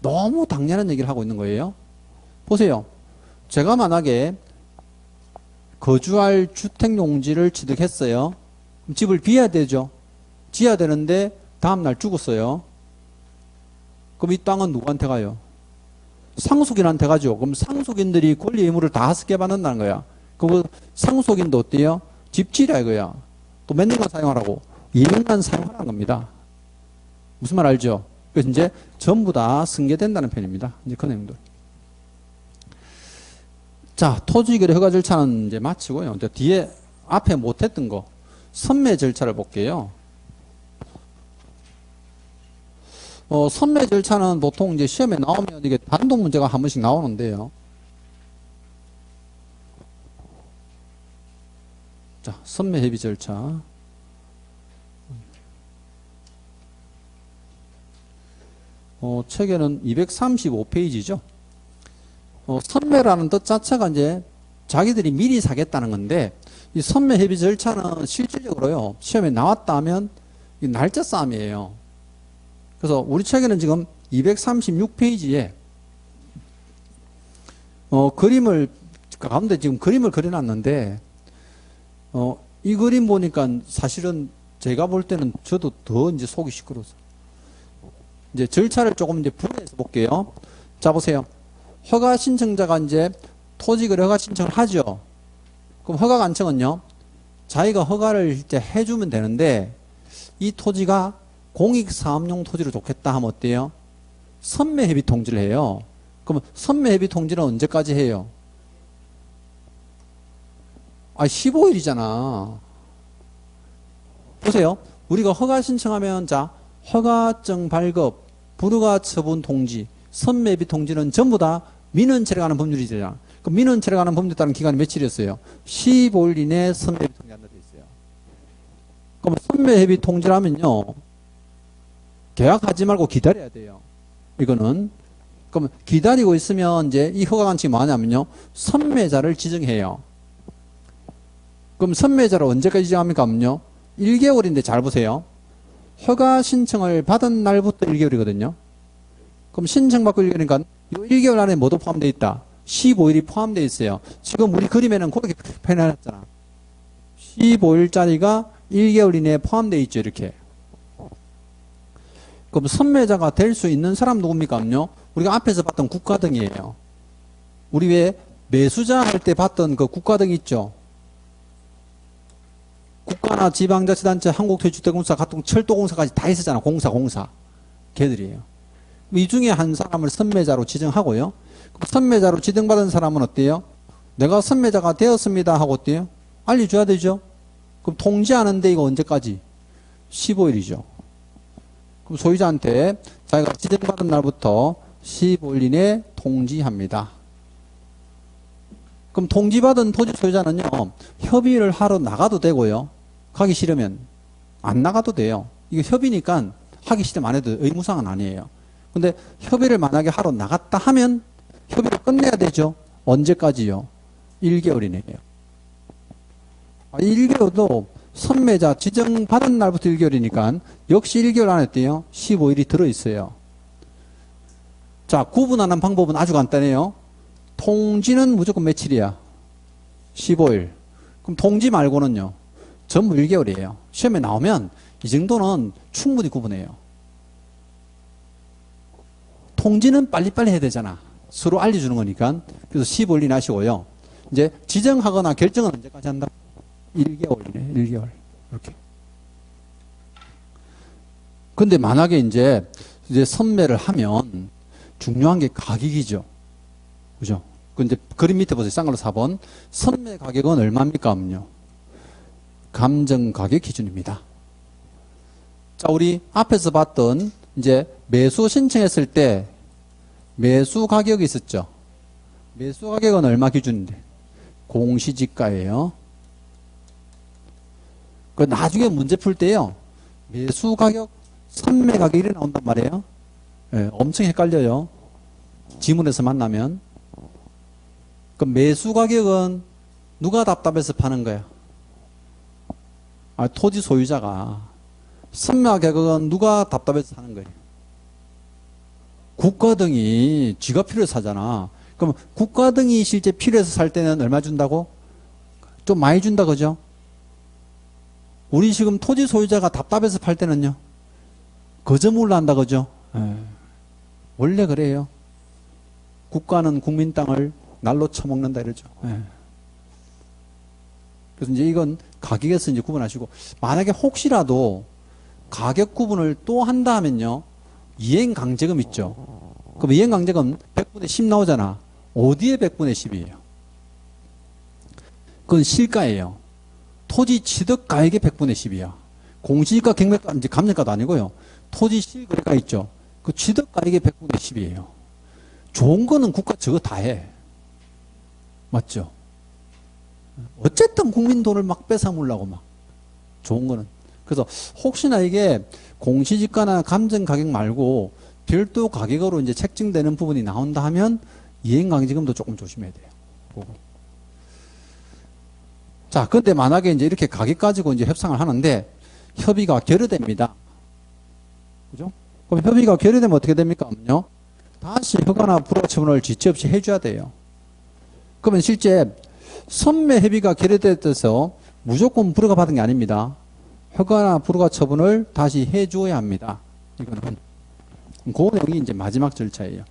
너무 당연한 얘기를 하고 있는 거예요. 보세요. 제가 만약에 거주할 주택용지를 취득했어요. 그럼 집을 비워야 되죠. 지어야 되는데 다음날 죽었어요. 그럼 이 땅은 누구한테 가요? 상속인한테 가죠. 그럼 상속인들이 권리 의무를 다 습게 받는다는 거야. 그 상속인도 어때요? 집지라 이거야. 또 몇 년간 사용하라고? 2년간 사용하라는 겁니다. 무슨 말 알죠? 그래서 이제 전부 다 승계된다는 편입니다. 이제 그 내용들. 자, 토지거래 허가 절차는 이제 마치고요. 이제 뒤에 앞에 못했던 거 선매 절차를 볼게요. 선매 절차는 보통 이제 시험에 나오면 이게 단독 문제가 한 번씩 나오는데요. 자, 선매 협의 절차. 책에는 235페이지죠. 선매라는 뜻 자체가 이제 자기들이 미리 사겠다는 건데, 이 선매 협의 절차는 실질적으로요, 시험에 나왔다 하면 이 날짜 싸움이에요. 그래서 우리 책에는 지금 236페이지에 그림을 가운데 지금 그림을 그려놨는데 이 그림 보니까 사실은 제가 볼 때는 저도 더 이제 속이 시끄러워서 이제 절차를 조금 이제 분해해서 볼게요. 자, 보세요. 허가 신청자가 이제 토지거래 허가 신청을 하죠. 그럼 허가 관청은요, 자기가 허가를 이제 해주면 되는데 이 토지가 공익사업용 토지로 좋겠다 하면 어때요? 선매협의 통지를 해요. 그럼 선매협의 통지는 언제까지 해요? 15일이잖아. 보세요. 우리가 허가 신청하면 자, 허가증 발급, 불허가 처분 통지, 선매협의 통지는 전부 다 민원철에 가는 법률이잖아. 그럼 민원철에 가는 법률에 따른 기간이 며칠이었어요? 15일 이내에 선매협의 통지한다 돼 있어요. 그럼 선매협의 통지를 하면요, 계약하지 말고 기다려야 돼요. 이거는. 그럼 기다리고 있으면 이제 이 허가관청이 뭐 하냐면요, 선매자를 지정해요. 그럼 선매자를 언제까지 지정합니까? 하면요, 1개월인데 잘 보세요. 허가 신청을 받은 날부터 1개월이거든요. 그럼 신청받고 1개월이니까 이 1개월 안에 뭐도 포함되어 있다? 15일이 포함되어 있어요. 지금 우리 그림에는 그렇게 표현해놨잖아. 15일짜리가 1개월 이내에 포함되어 있죠. 이렇게. 그럼 선매자가 될 수 있는 사람 누굽니까? 우리가 앞에서 봤던 국가등이에요. 우리 왜 매수자 할 때 봤던 그 국가등 있죠? 국가나 지방자치단체, 한국토지주택공사, 각종 철도공사까지 다 있었잖아. 공사. 걔들이에요. 이 중에 한 사람을 선매자로 지정하고요. 그럼 선매자로 지정받은 사람은 어때요? 내가 선매자가 되었습니다 하고 어때요? 알려줘야 되죠. 그럼 통지하는데 이거 언제까지? 15일이죠. 그럼 소유자한테 자기가 지정받은 날부터 15일 이내에 통지합니다. 그럼 통지받은 토지 소유자는요, 협의를 하러 나가도 되고요. 가기 싫으면 안 나가도 돼요. 이거 협의니까 하기 싫으면 안 해도 의무사항은 아니에요. 근데 협의를 만약에 하러 나갔다 하면 협의를 끝내야 되죠. 언제까지요? 1개월이네요. 1개월도 선매자 지정받은 날부터 1개월이니까 역시 1개월 안에 어때요? 15일이 들어있어요. 자, 구분하는 방법은 아주 간단해요. 통지는 무조건 며칠이야? 15일. 그럼 통지 말고는요? 전부 1개월이에요. 시험에 나오면 이 정도는 충분히 구분해요. 통지는 빨리빨리 해야 되잖아. 서로 알려주는 거니까. 그래서 15일 이내 하시고요. 이제 지정하거나 결정은 언제까지 한다? 1개월이네. 1개월. 이렇게. 근데 만약에 이제 선매를 하면 중요한 게 가격이죠. 그죠? 근데 그림 밑에 보세요. 쌍으로 4번. 선매 가격은 얼마입니까? 하면요. 감정 가격 기준입니다. 자, 우리 앞에서 봤던 이제 매수 신청했을 때 매수 가격이 있었죠. 매수 가격은 얼마 기준인데? 공시지가예요. 그 나중에 문제 풀 때요. 매수 가격, 선매 가격이 나온단 말이에요. 네, 엄청 헷갈려요. 지문에서 만나면. 그 매수 가격은 누가 답답해서 파는 거야? 토지 소유자가. 선매 가격은 누가 답답해서 사는 거예요? 국가 등이 지가 필요해서 사잖아. 그럼 국가 등이 실제 필요해서 살 때는 얼마 준다고? 좀 많이 준다, 그죠? 우리 지금 토지 소유자가 답답해서 팔 때는요? 거저물로 한다, 그죠? 원래 그래요. 국가는 국민 땅을 날로 처먹는다 이러죠. 그래서 이제 이건 가격에서 이제 구분하시고, 만약에 혹시라도 가격 구분을 또 한다 하면요, 이행강제금 있죠. 그럼 이행강제금 100분의 10 나오잖아. 어디에 100분의 10이에요? 그건 실가예요. 토지 취득 가액의 100분의 10이야. 공시지가 경매가 이제 감정가도 아니고요. 토지 실거래가 있죠. 그 취득 가액의 100분의 10이에요. 좋은 거는 국가 저거 다 해. 맞죠? 어쨌든 국민 돈을 막 뺏어물라고 막. 좋은 거는. 그래서 혹시나 이게 공시지가나 감정가격 말고 별도 가격으로 이제 책정되는 부분이 나온다 하면 이행강제금도 조금 조심해야 돼요. 그거. 자, 근데 만약에 이제 이렇게 가격 가지고 이제 협상을 하는데 협의가 결여됩니다. 그죠? 그럼 협의가 결여되면 어떻게 됩니까? 다시 허가나 불허 처분을 지체 없이 해줘야 돼요. 그러면 실제 선매 협의가 결여돼서 무조건 불허가 받은 게 아닙니다. 허가나 불허가 처분을 다시 해줘야 합니다. 이거는 그 내용이 이제 마지막 절차예요.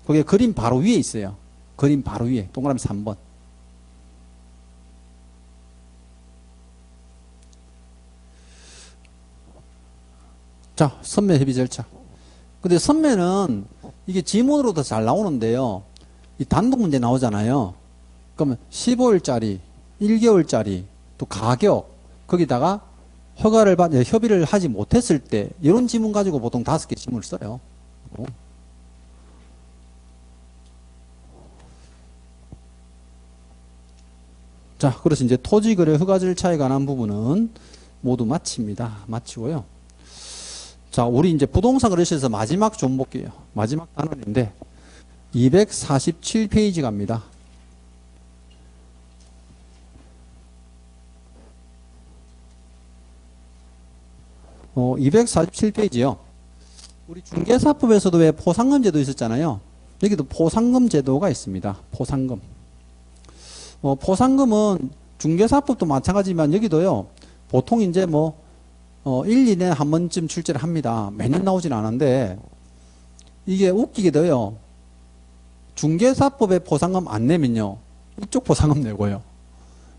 거기에 그림 바로 위에 있어요. 그림 바로 위에 동그라미 3번. 자, 선매 협의 절차. 근데 선매는 이게 지문으로도 잘 나오는데요. 이 단독 문제 나오잖아요. 그러면 15일짜리, 1개월짜리, 또 가격, 거기다가 허가를 협의를 하지 못했을 때 이런 지문 가지고 보통 5개 지문을 써요. 자, 그래서 이제 토지거래 허가 절차에 관한 부분은 모두 마칩니다. 마치고요. 자, 우리 이제 부동산 거래시에서 마지막 좀 볼게요. 마지막 단원인데 247페이지 갑니다. 247페이지요. 우리 중개사법에서도 왜 포상금 제도 있었잖아요. 여기도 포상금 제도가 있습니다. 포상금. 포상금은 중개사법도 마찬가지지만 여기도요. 보통 이제 1, 2년에 한 번쯤 출제를 합니다. 매년 나오진 않은데 이게 웃기게도요. 중개사법에 포상금 안 내면요. 이쪽 포상금 내고요.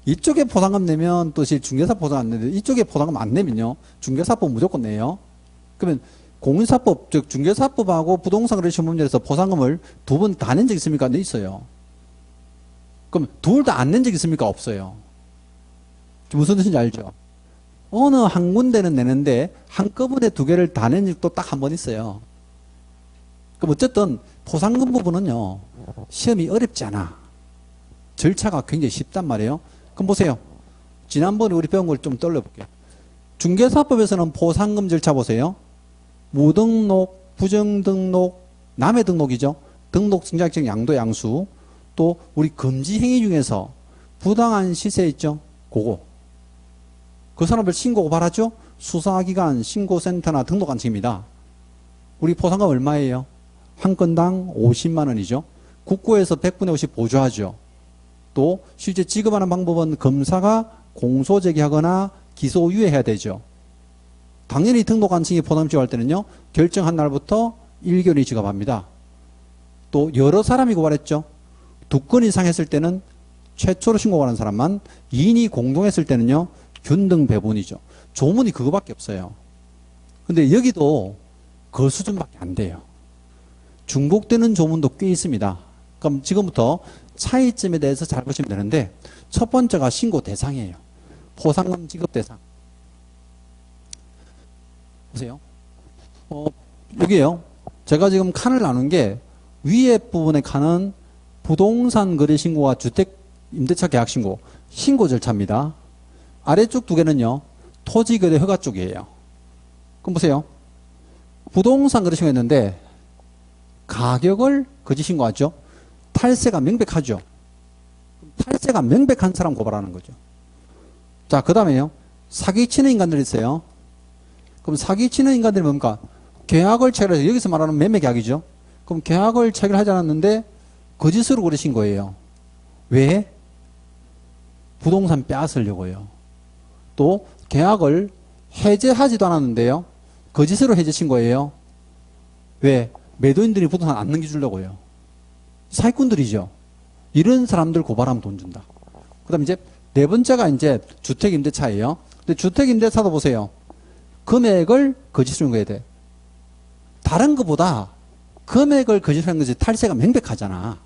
이쪽에 포상금 내면 또 중개사 포상금 안 내는데 이쪽에 포상금 안 내면요. 중개사법 무조건 내요. 그러면 공인사법, 즉 중개사법하고 부동산 거래시험법률에서 포상금을 두 번 다 낸 적 있습니까? 네, 있어요. 그럼 둘 다 안 낸 적 있습니까? 없어요. 무슨 뜻인지 알죠? 어느 한 군데는 내는데 한꺼번에 두 개를 다 낸 적도 딱 한 번 있어요. 그럼 어쨌든 포상금 부분은요, 시험이 어렵지 않아. 절차가 굉장히 쉽단 말이에요. 그럼 보세요. 지난번에 우리 배운 걸 좀 떠올려볼게요. 중개사법에서는 포상금 절차 보세요. 무등록, 부정등록, 남의 등록이죠. 등록 승자액정 양도 양수. 또 우리 금지 행위 중에서 부당한 시세 있죠. 그거. 그 사람을 신고 고발하죠. 수사기관, 신고센터나 등록관청입니다. 우리 포상금 얼마예요? 한 건당 50만 원이죠. 국고에서 100분의 50 보조하죠. 또 실제 지급하는 방법은 검사가 공소 제기하거나 기소 유예해야 되죠. 당연히 등록관청이 포상금 지급할 때는요, 결정한 날부터 1개월이 지급합니다. 또 여러 사람이 고발했죠. 2건 이상 했을 때는 최초로 신고하는 사람만, 2인이 공동했을 때는요, 균등 배분이죠. 조문이 그거밖에 없어요. 근데 여기도 그 수준밖에 안 돼요. 중복되는 조문도 꽤 있습니다. 그럼 지금부터 차이점에 대해서 잘 보시면 되는데, 첫 번째가 신고 대상이에요. 포상금 지급 대상. 보세요. 여기에요. 제가 지금 칸을 나눈 게 위에 부분의 칸은 부동산 거래 신고와 주택 임대차 계약 신고, 신고 절차입니다. 아래쪽 두 개는요, 토지 거래 허가 쪽이에요. 그럼 보세요. 부동산 거래 신고했는데 가격을 거짓 신고하죠. 탈세가 명백하죠. 탈세가 명백한 사람 고발하는 거죠. 자, 그 다음에요. 사기치는 인간들이 있어요. 그럼 사기치는 인간들이 뭡니까? 계약을 체결해서, 여기서 말하는 매매 계약이죠. 그럼 계약을 체결하지 않았는데 거짓으로 거래신 거예요. 왜? 부동산 빼앗으려고요. 또 계약을 해제하지도 않았는데요, 거짓으로 해제신 거예요. 왜? 매도인들이 부동산 안 넘겨주려고요. 사기꾼들이죠. 이런 사람들 고발하면 돈 준다. 그 다음 이제 네 번째가 이제 주택임대차예요. 근데 주택임대차도 보세요. 금액을 거짓으로 해야 돼. 다른 것보다 금액을 거짓으로 한 것이 탈세가 명백하잖아.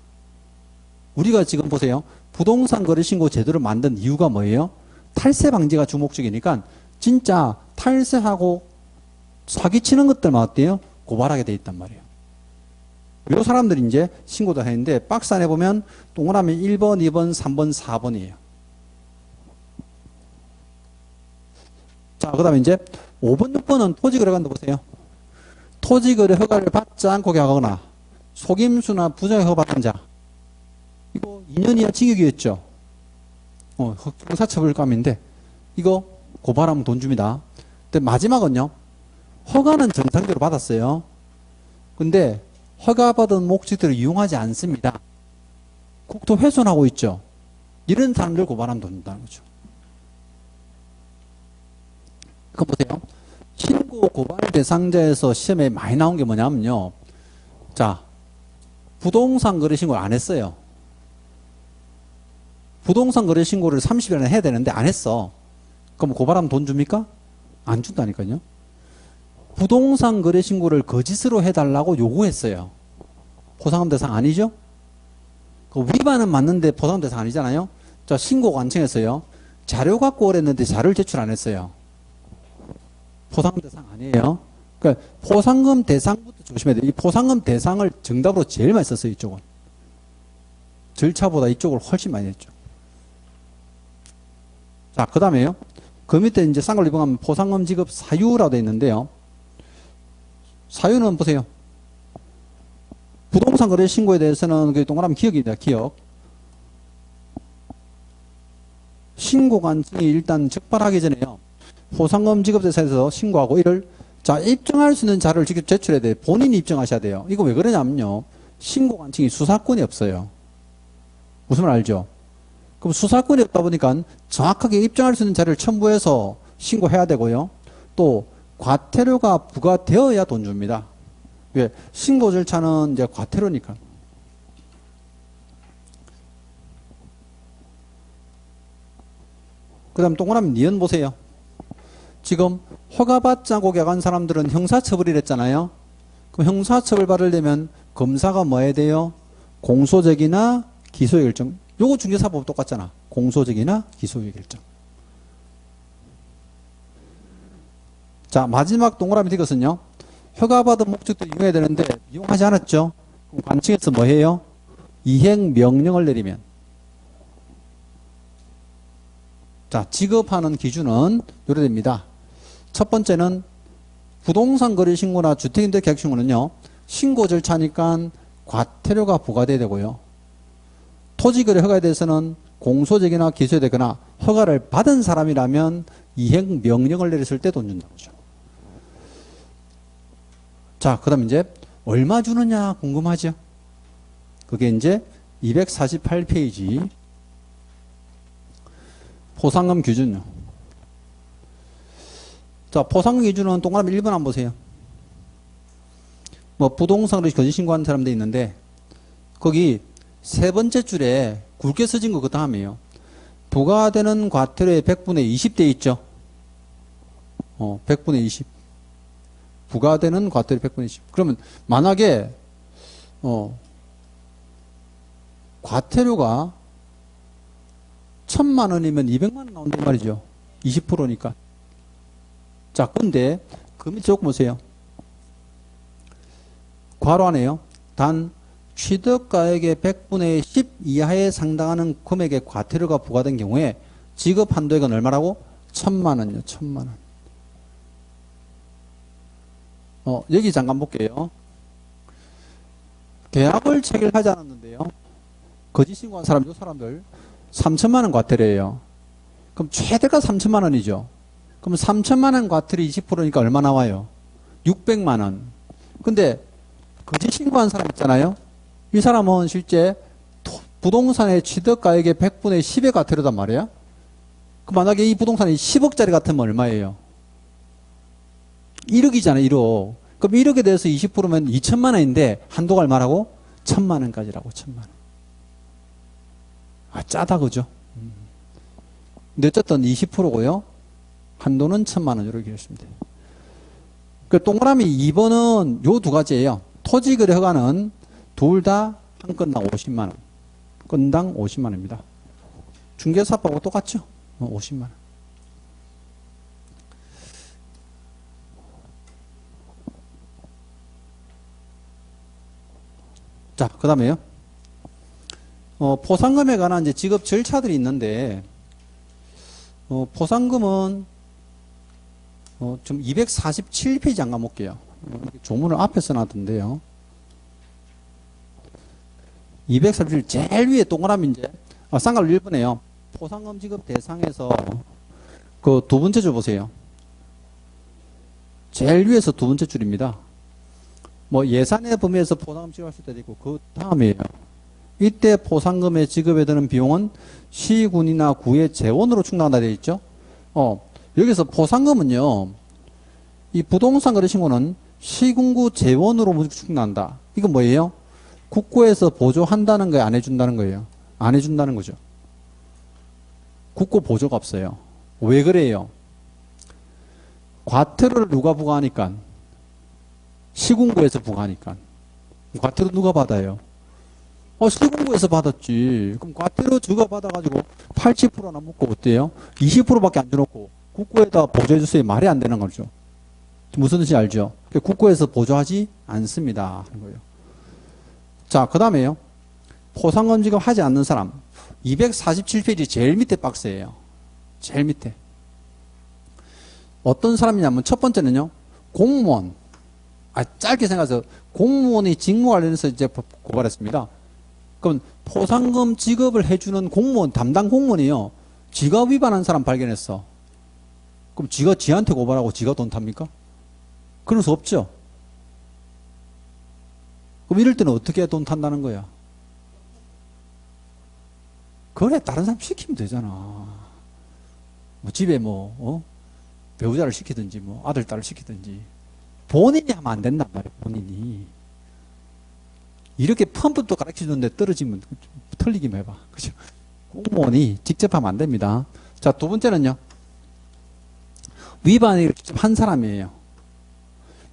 우리가 지금 보세요. 부동산 거래 신고 제도를 만든 이유가 뭐예요? 탈세 방지가 주목적이니까 진짜 탈세하고 사기치는 것들만 어때요? 고발하게 돼 있단 말이에요. 이 사람들이 이제 신고도 했는데 박스 안에 보면 동그라미 1번, 2번, 3번, 4번이에요. 자, 그 다음에 이제 5번, 6번은 토지거래관도 보세요. 토지거래 허가를 받지 않고 계약하거나 속임수나 부정의 허가 받은 자. 이거 2년 이하 징역이었죠. 형사처벌감인데 이거 고발하면 돈 줍니다. 근데 마지막은요. 허가는 정상적으로 받았어요. 근데 허가받은 목적대로 이용하지 않습니다. 국토 훼손하고 있죠. 이런 사람들 고발하면 돈 준다는 거죠. 그거 보세요. 신고 고발 대상자에서 시험에 많이 나온 게 뭐냐면요. 자, 부동산 거래 신고를 안 했어요. 부동산 거래 신고를 30일 안에 해야 되는데 안 했어. 그럼 고발하면 돈 줍니까? 안 준다니까요. 부동산 거래 신고를 거짓으로 해달라고 요구했어요. 포상금 대상 아니죠? 그 위반은 맞는데 포상금 대상 아니잖아요. 자, 신고 관청에서요. 자료 갖고 오랬는데 자료를 제출 안 했어요. 포상금 대상 아니에요. 그러니까 포상금 대상부터 조심해야 돼요. 이 포상금 대상을 정답으로 제일 많이 썼어요. 이쪽은. 절차보다 이쪽을 훨씬 많이 했죠. 자, 그 다음에요. 그 밑에 이제 싼 걸 입어가면 포상금 지급 사유라고 되어 있는데요. 사유는 보세요. 부동산 거래 신고에 대해서는 그 동그라미 기억입니다. 기억. 신고 관청이 일단 적발하기 전에요. 포상금 지급 대상에서 신고하고 이를 자 입증할 수 있는 자료를 직접 제출해야 돼요. 본인이 입증하셔야 돼요. 이거 왜 그러냐면요. 신고 관청이 수사권이 없어요. 무슨 말 알죠? 그럼 수사권이 없다 보니까 정확하게 입증할 수 있는 자료를 첨부해서 신고해야 되고요. 또 과태료가 부과되어야 돈 줍니다. 왜? 신고 절차는 이제 과태료니까. 그 다음 동그라미 니은 보세요. 지금 허가받지 않고 계약한 사람들은 형사처벌이랬잖아요. 그럼 형사처벌 받으려면 검사가 뭐 해야 돼요? 공소적이나 기소의 결정. 요거 중개사법 똑같잖아. 공소적이나 기소의 결정. 자, 마지막 동그라미 이것은요. 허가받은 목적도 이용해야 되는데 이용하지 않았죠. 그럼 관청에서 뭐 해요? 이행 명령을 내리면. 자, 지급하는 기준은 요래 됩니다. 첫 번째는 부동산 거래 신고나 주택임대 계약 신고는요. 신고 절차니까 과태료가 부과돼야 되고요. 토지거래 허가에 대해서는 공소적이나 기소되거나 허가를 받은 사람이라면 이행 명령을 내렸을 때 돈 준다고 하죠. 자, 그 다음 이제 얼마 주느냐 궁금하죠? 그게 이제 248페이지 포상금 기준요. 자, 포상금 기준은 동그라미 1번 한번 보세요. 뭐 부동산으로 거짓 신고하는 사람도 있는데 거기 세 번째 줄에 굵게 써진 거 그 다음이에요. 부과되는 과태료의 100분의 20대 있죠. 100분의 20. 부과되는 과태료 100분의 20. 그러면 만약에 과태료가 1000만 원이면 200만 원 나온단 말이죠. 20%니까. 자, 근데 그 밑에 조금 보세요. 괄호 안에요. 단 취득가액의 100분의 10 이하에 상당하는 금액의 과태료가 부과된 경우에 지급 한도액은 얼마라고? 1000만 원이요. 1000만 원. 여기 잠깐 볼게요. 계약을 체결하지 않았는데요. 거짓 신고한 사람, 이 사람들 3천만 원 과태료예요. 그럼 최대가 3천만 원이죠. 그럼 3천만 원 과태료 20%니까 얼마 나와요? 600만 원. 근데 거짓 신고한 사람 있잖아요. 이 사람은 실제 부동산의 취득가액의 100분의 10의 과태료단 말이야. 그럼 만약에 이 부동산이 10억짜리 같으면 얼마예요? 1억이잖아요. 1억. 그럼 1억에 대해서 20%면 2천만 원인데 한도가 얼마라고? 1000만 원까지라고. 1000만 원. 아, 짜다 그죠? 근데 어쨌든 20%고요. 한도는 1000만 원 이렇게 했습니다. 그 동그라미 2번은 요 두 가지예요. 토지거래 허가는 둘 다 한 건당 50만 원. 건당 50만 원입니다. 중개사법하고 똑같죠? 50만 원. 자, 그 다음에요. 포상금에 관한 이제 지급 절차들이 있는데, 포상금은, 좀 247페이지 잠깐 볼게요. 조문을 앞에 써놨던데요. 247 제일 위에 동그라미 이제, 쌍괄호 1번에요. 포상금 지급 대상에서 그 두 번째 줄 보세요. 제일 위에서 두 번째 줄입니다. 뭐 예산의 범위에서 포상금 지급할 수 있도 있고 그 다음이에요. 이때 포상금의 지급에 드는 비용은 시군이나 구의 재원으로 충당한다 되어 있죠. 여기서 포상금은요. 이 부동산 거래 신고는 시군구 재원으로 충당한다. 이건 뭐예요? 국고에서 보조한다는 거예요? 안 해준다는 거예요? 안 해준다는 거죠. 국고 보조가 없어요. 왜 그래요? 과태료를 누가 부과하니까? 시군구에서 부과하니까. 과태료 누가 받아요? 시군구에서 받았지. 그럼 과태료 주가 받아가지고 80%나 먹고 어때요? 20%밖에 안 줘놓고 국고에다 보조해주세요. 말이 안 되는 거죠. 무슨 뜻인지 알죠? 국고에서 보조하지 않습니다. 하는 거예요. 자, 그 다음에요. 포상금 지급하지 않는 사람. 247페이지 제일 밑에 박스예요. 제일 밑에. 어떤 사람이냐면 첫 번째는요. 공무원. 짧게 생각해서 공무원이 직무 관련해서 이제 고발했습니다. 그럼 포상금 지급을 해주는 공무원, 담당 공무원이요. 지가 위반한 사람 발견했어. 그럼 지가 지한테 고발하고 지가 돈 탑니까? 그럴 수 없죠. 그럼 이럴 때는 어떻게 돈 탄다는 거야? 그래, 다른 사람 시키면 되잖아. 뭐 집에 배우자를 시키든지 아들, 딸을 시키든지. 본인이 하면 안 된단 말이에요. 본인이. 이렇게 펌프도 가르쳐주는데 떨어지면 틀리기만 해봐. 그죠? 공무원이 직접 하면 안 됩니다. 자, 두 번째는요. 위반행위를 직접 한 사람이에요.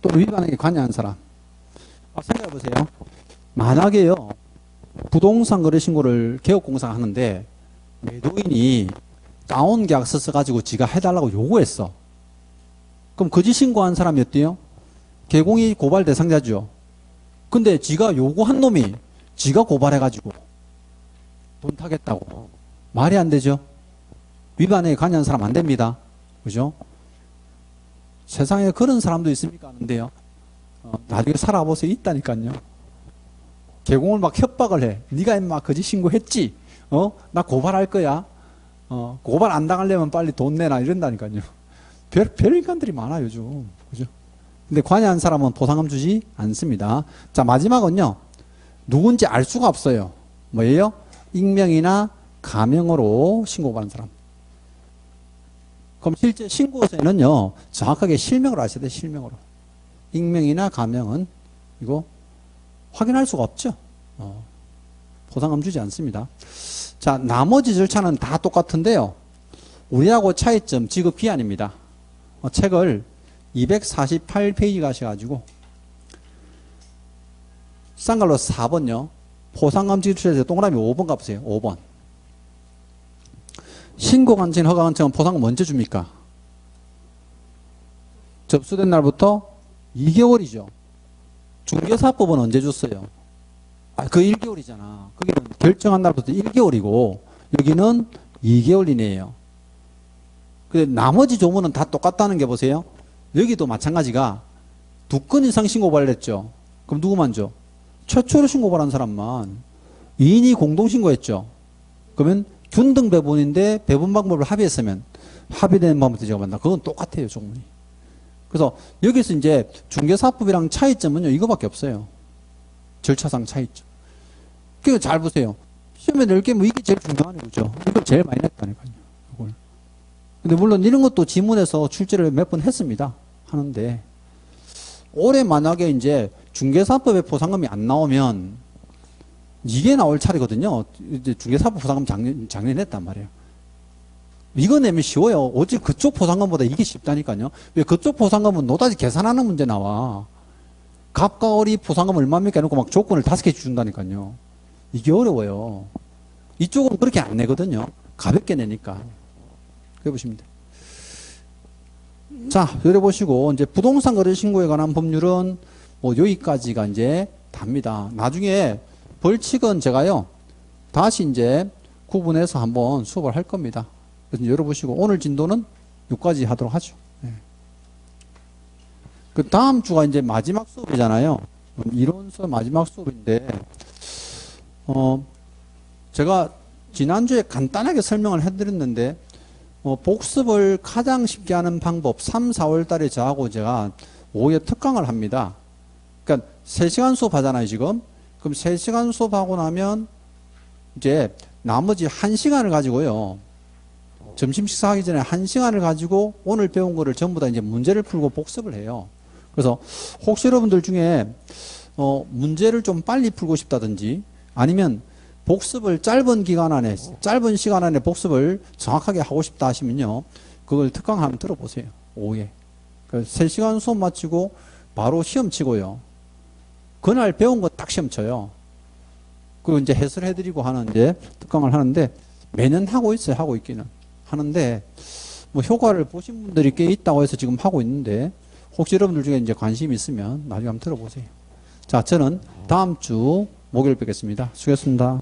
또는 위반행위에 관여한 사람. 생각해 보세요. 만약에요, 부동산 거래 신고를 개업공사가 하는데 매도인이 다운계약서 써가지고 지가 해달라고 요구했어. 그럼 거짓 신고한 사람이 어때요? 개공이 고발 대상자죠. 근데 지가 요구한 놈이 지가 고발해가지고 돈 타겠다고. 말이 안 되죠. 위반에 관여한 사람 안 됩니다. 그죠? 세상에 그런 사람도 있습니까? 하는데요. 나중에 살아보세요. 있다니까요. 개공을 막 협박을 해. 네가 인마 거짓 신고했지? 나 고발할 거야. 고발 안 당하려면 빨리 돈 내놔. 이런다니까요. 별 인간들이 많아요, 요즘. 그죠? 근데 관여한 사람은 보상금 주지 않습니다. 자, 마지막은요. 누군지 알 수가 없어요. 뭐예요? 익명이나 가명으로 신고받은 사람. 그럼 실제 신고서에는요, 정확하게 실명으로 하셔야 돼요, 실명으로. 익명이나 가명은 이거 확인할 수가 없죠. 보상금 주지 않습니다. 자, 나머지 절차는 다 똑같은데요. 우리하고 차이점, 지급 기한입니다. 책을 248페이지 가셔가지고, 싼 걸로 4번요. 보상금 지급처에서 동그라미 5번 가보세요. 5번. 신고관청, 허가관청은 보상금 언제 줍니까? 접수된 날부터 2개월이죠. 중개사법은 언제 줬어요? 그 1개월이잖아. 거기는 결정한 날부터 1개월이고 여기는 2개월 이내예요. 근데 나머지 조문은 다 똑같다는 게 보세요. 여기도 마찬가지가 2건 이상 신고발을 했죠. 그럼 누구만 줘? 최초로 신고발한 사람만. 2인이 공동신고했죠. 그러면 균등 배분인데 배분 방법을 합의했으면 합의된 방법부터 제가 만나. 그건 똑같아요, 조문이. 그래서 여기서 이제 중개사법이랑 차이점은요, 이거밖에 없어요. 절차상 차이점. 그러니까 잘 보세요. 시험에 낼 게 뭐 이게 제일 중요한 거죠. 이걸 제일 많이 냈다니까요. 이걸. 근데 물론 이런 것도 지문에서 출제를 몇 번 했습니다. 하는데 올해 만약에 이제 중개사법에 보상금이 안 나오면 이게 나올 차례거든요. 이제 중개사법 보상금 작년에 냈단 말이에요. 이거 내면 쉬워요. 오직 그쪽 보상금보다 이게 쉽다니까요. 왜 그쪽 보상금은 노다지 계산하는 문제 나와. 갑과 을이 보상금 얼마입니까 해놓고 막 조건을 5개 준다니까요. 이게 어려워요. 이쪽은 그렇게 안 내거든요. 가볍게 내니까. 그래 보시면 돼요. 자, 여기 보시고, 이제 부동산 거래 신고에 관한 법률은 뭐 여기까지가 이제 답니다. 나중에 벌칙은 제가요, 다시 이제 구분해서 한번 수업을 할 겁니다. 그래서 열어보시고, 오늘 진도는 여기까지 하도록 하죠. 네. 그 다음 주가 이제 마지막 수업이잖아요. 이론서 마지막 수업인데, 제가 지난주에 간단하게 설명을 해드렸는데, 복습을 가장 쉽게 하는 방법 3, 4월 달에 저하고 제가 오후에 특강을 합니다. 그러니까 3시간 수업 하잖아요, 지금. 그럼 3시간 수업하고 나면 이제 나머지 1시간을 가지고요. 점심 식사하기 전에 1시간을 가지고 오늘 배운 거를 전부 다 이제 문제를 풀고 복습을 해요. 그래서 혹시 여러분들 중에 문제를 좀 빨리 풀고 싶다든지 아니면 복습을 짧은 기간 안에, 짧은 시간 안에 복습을 정확하게 하고 싶다 하시면요. 그걸 특강 한번 들어보세요. 오후에. 3시간 수업 마치고 바로 시험 치고요. 그날 배운 거 딱 시험 쳐요. 그리고 이제 해설해드리고 하는 이제 특강을 하는데 매년 하고 있어요. 하고 있기는. 하는데 뭐 효과를 보신 분들이 꽤 있다고 해서 지금 하고 있는데 혹시 여러분들 중에 이제 관심이 있으면 나중에 한번 들어보세요. 자, 저는 다음 주 목요일 뵙겠습니다. 수고했습니다.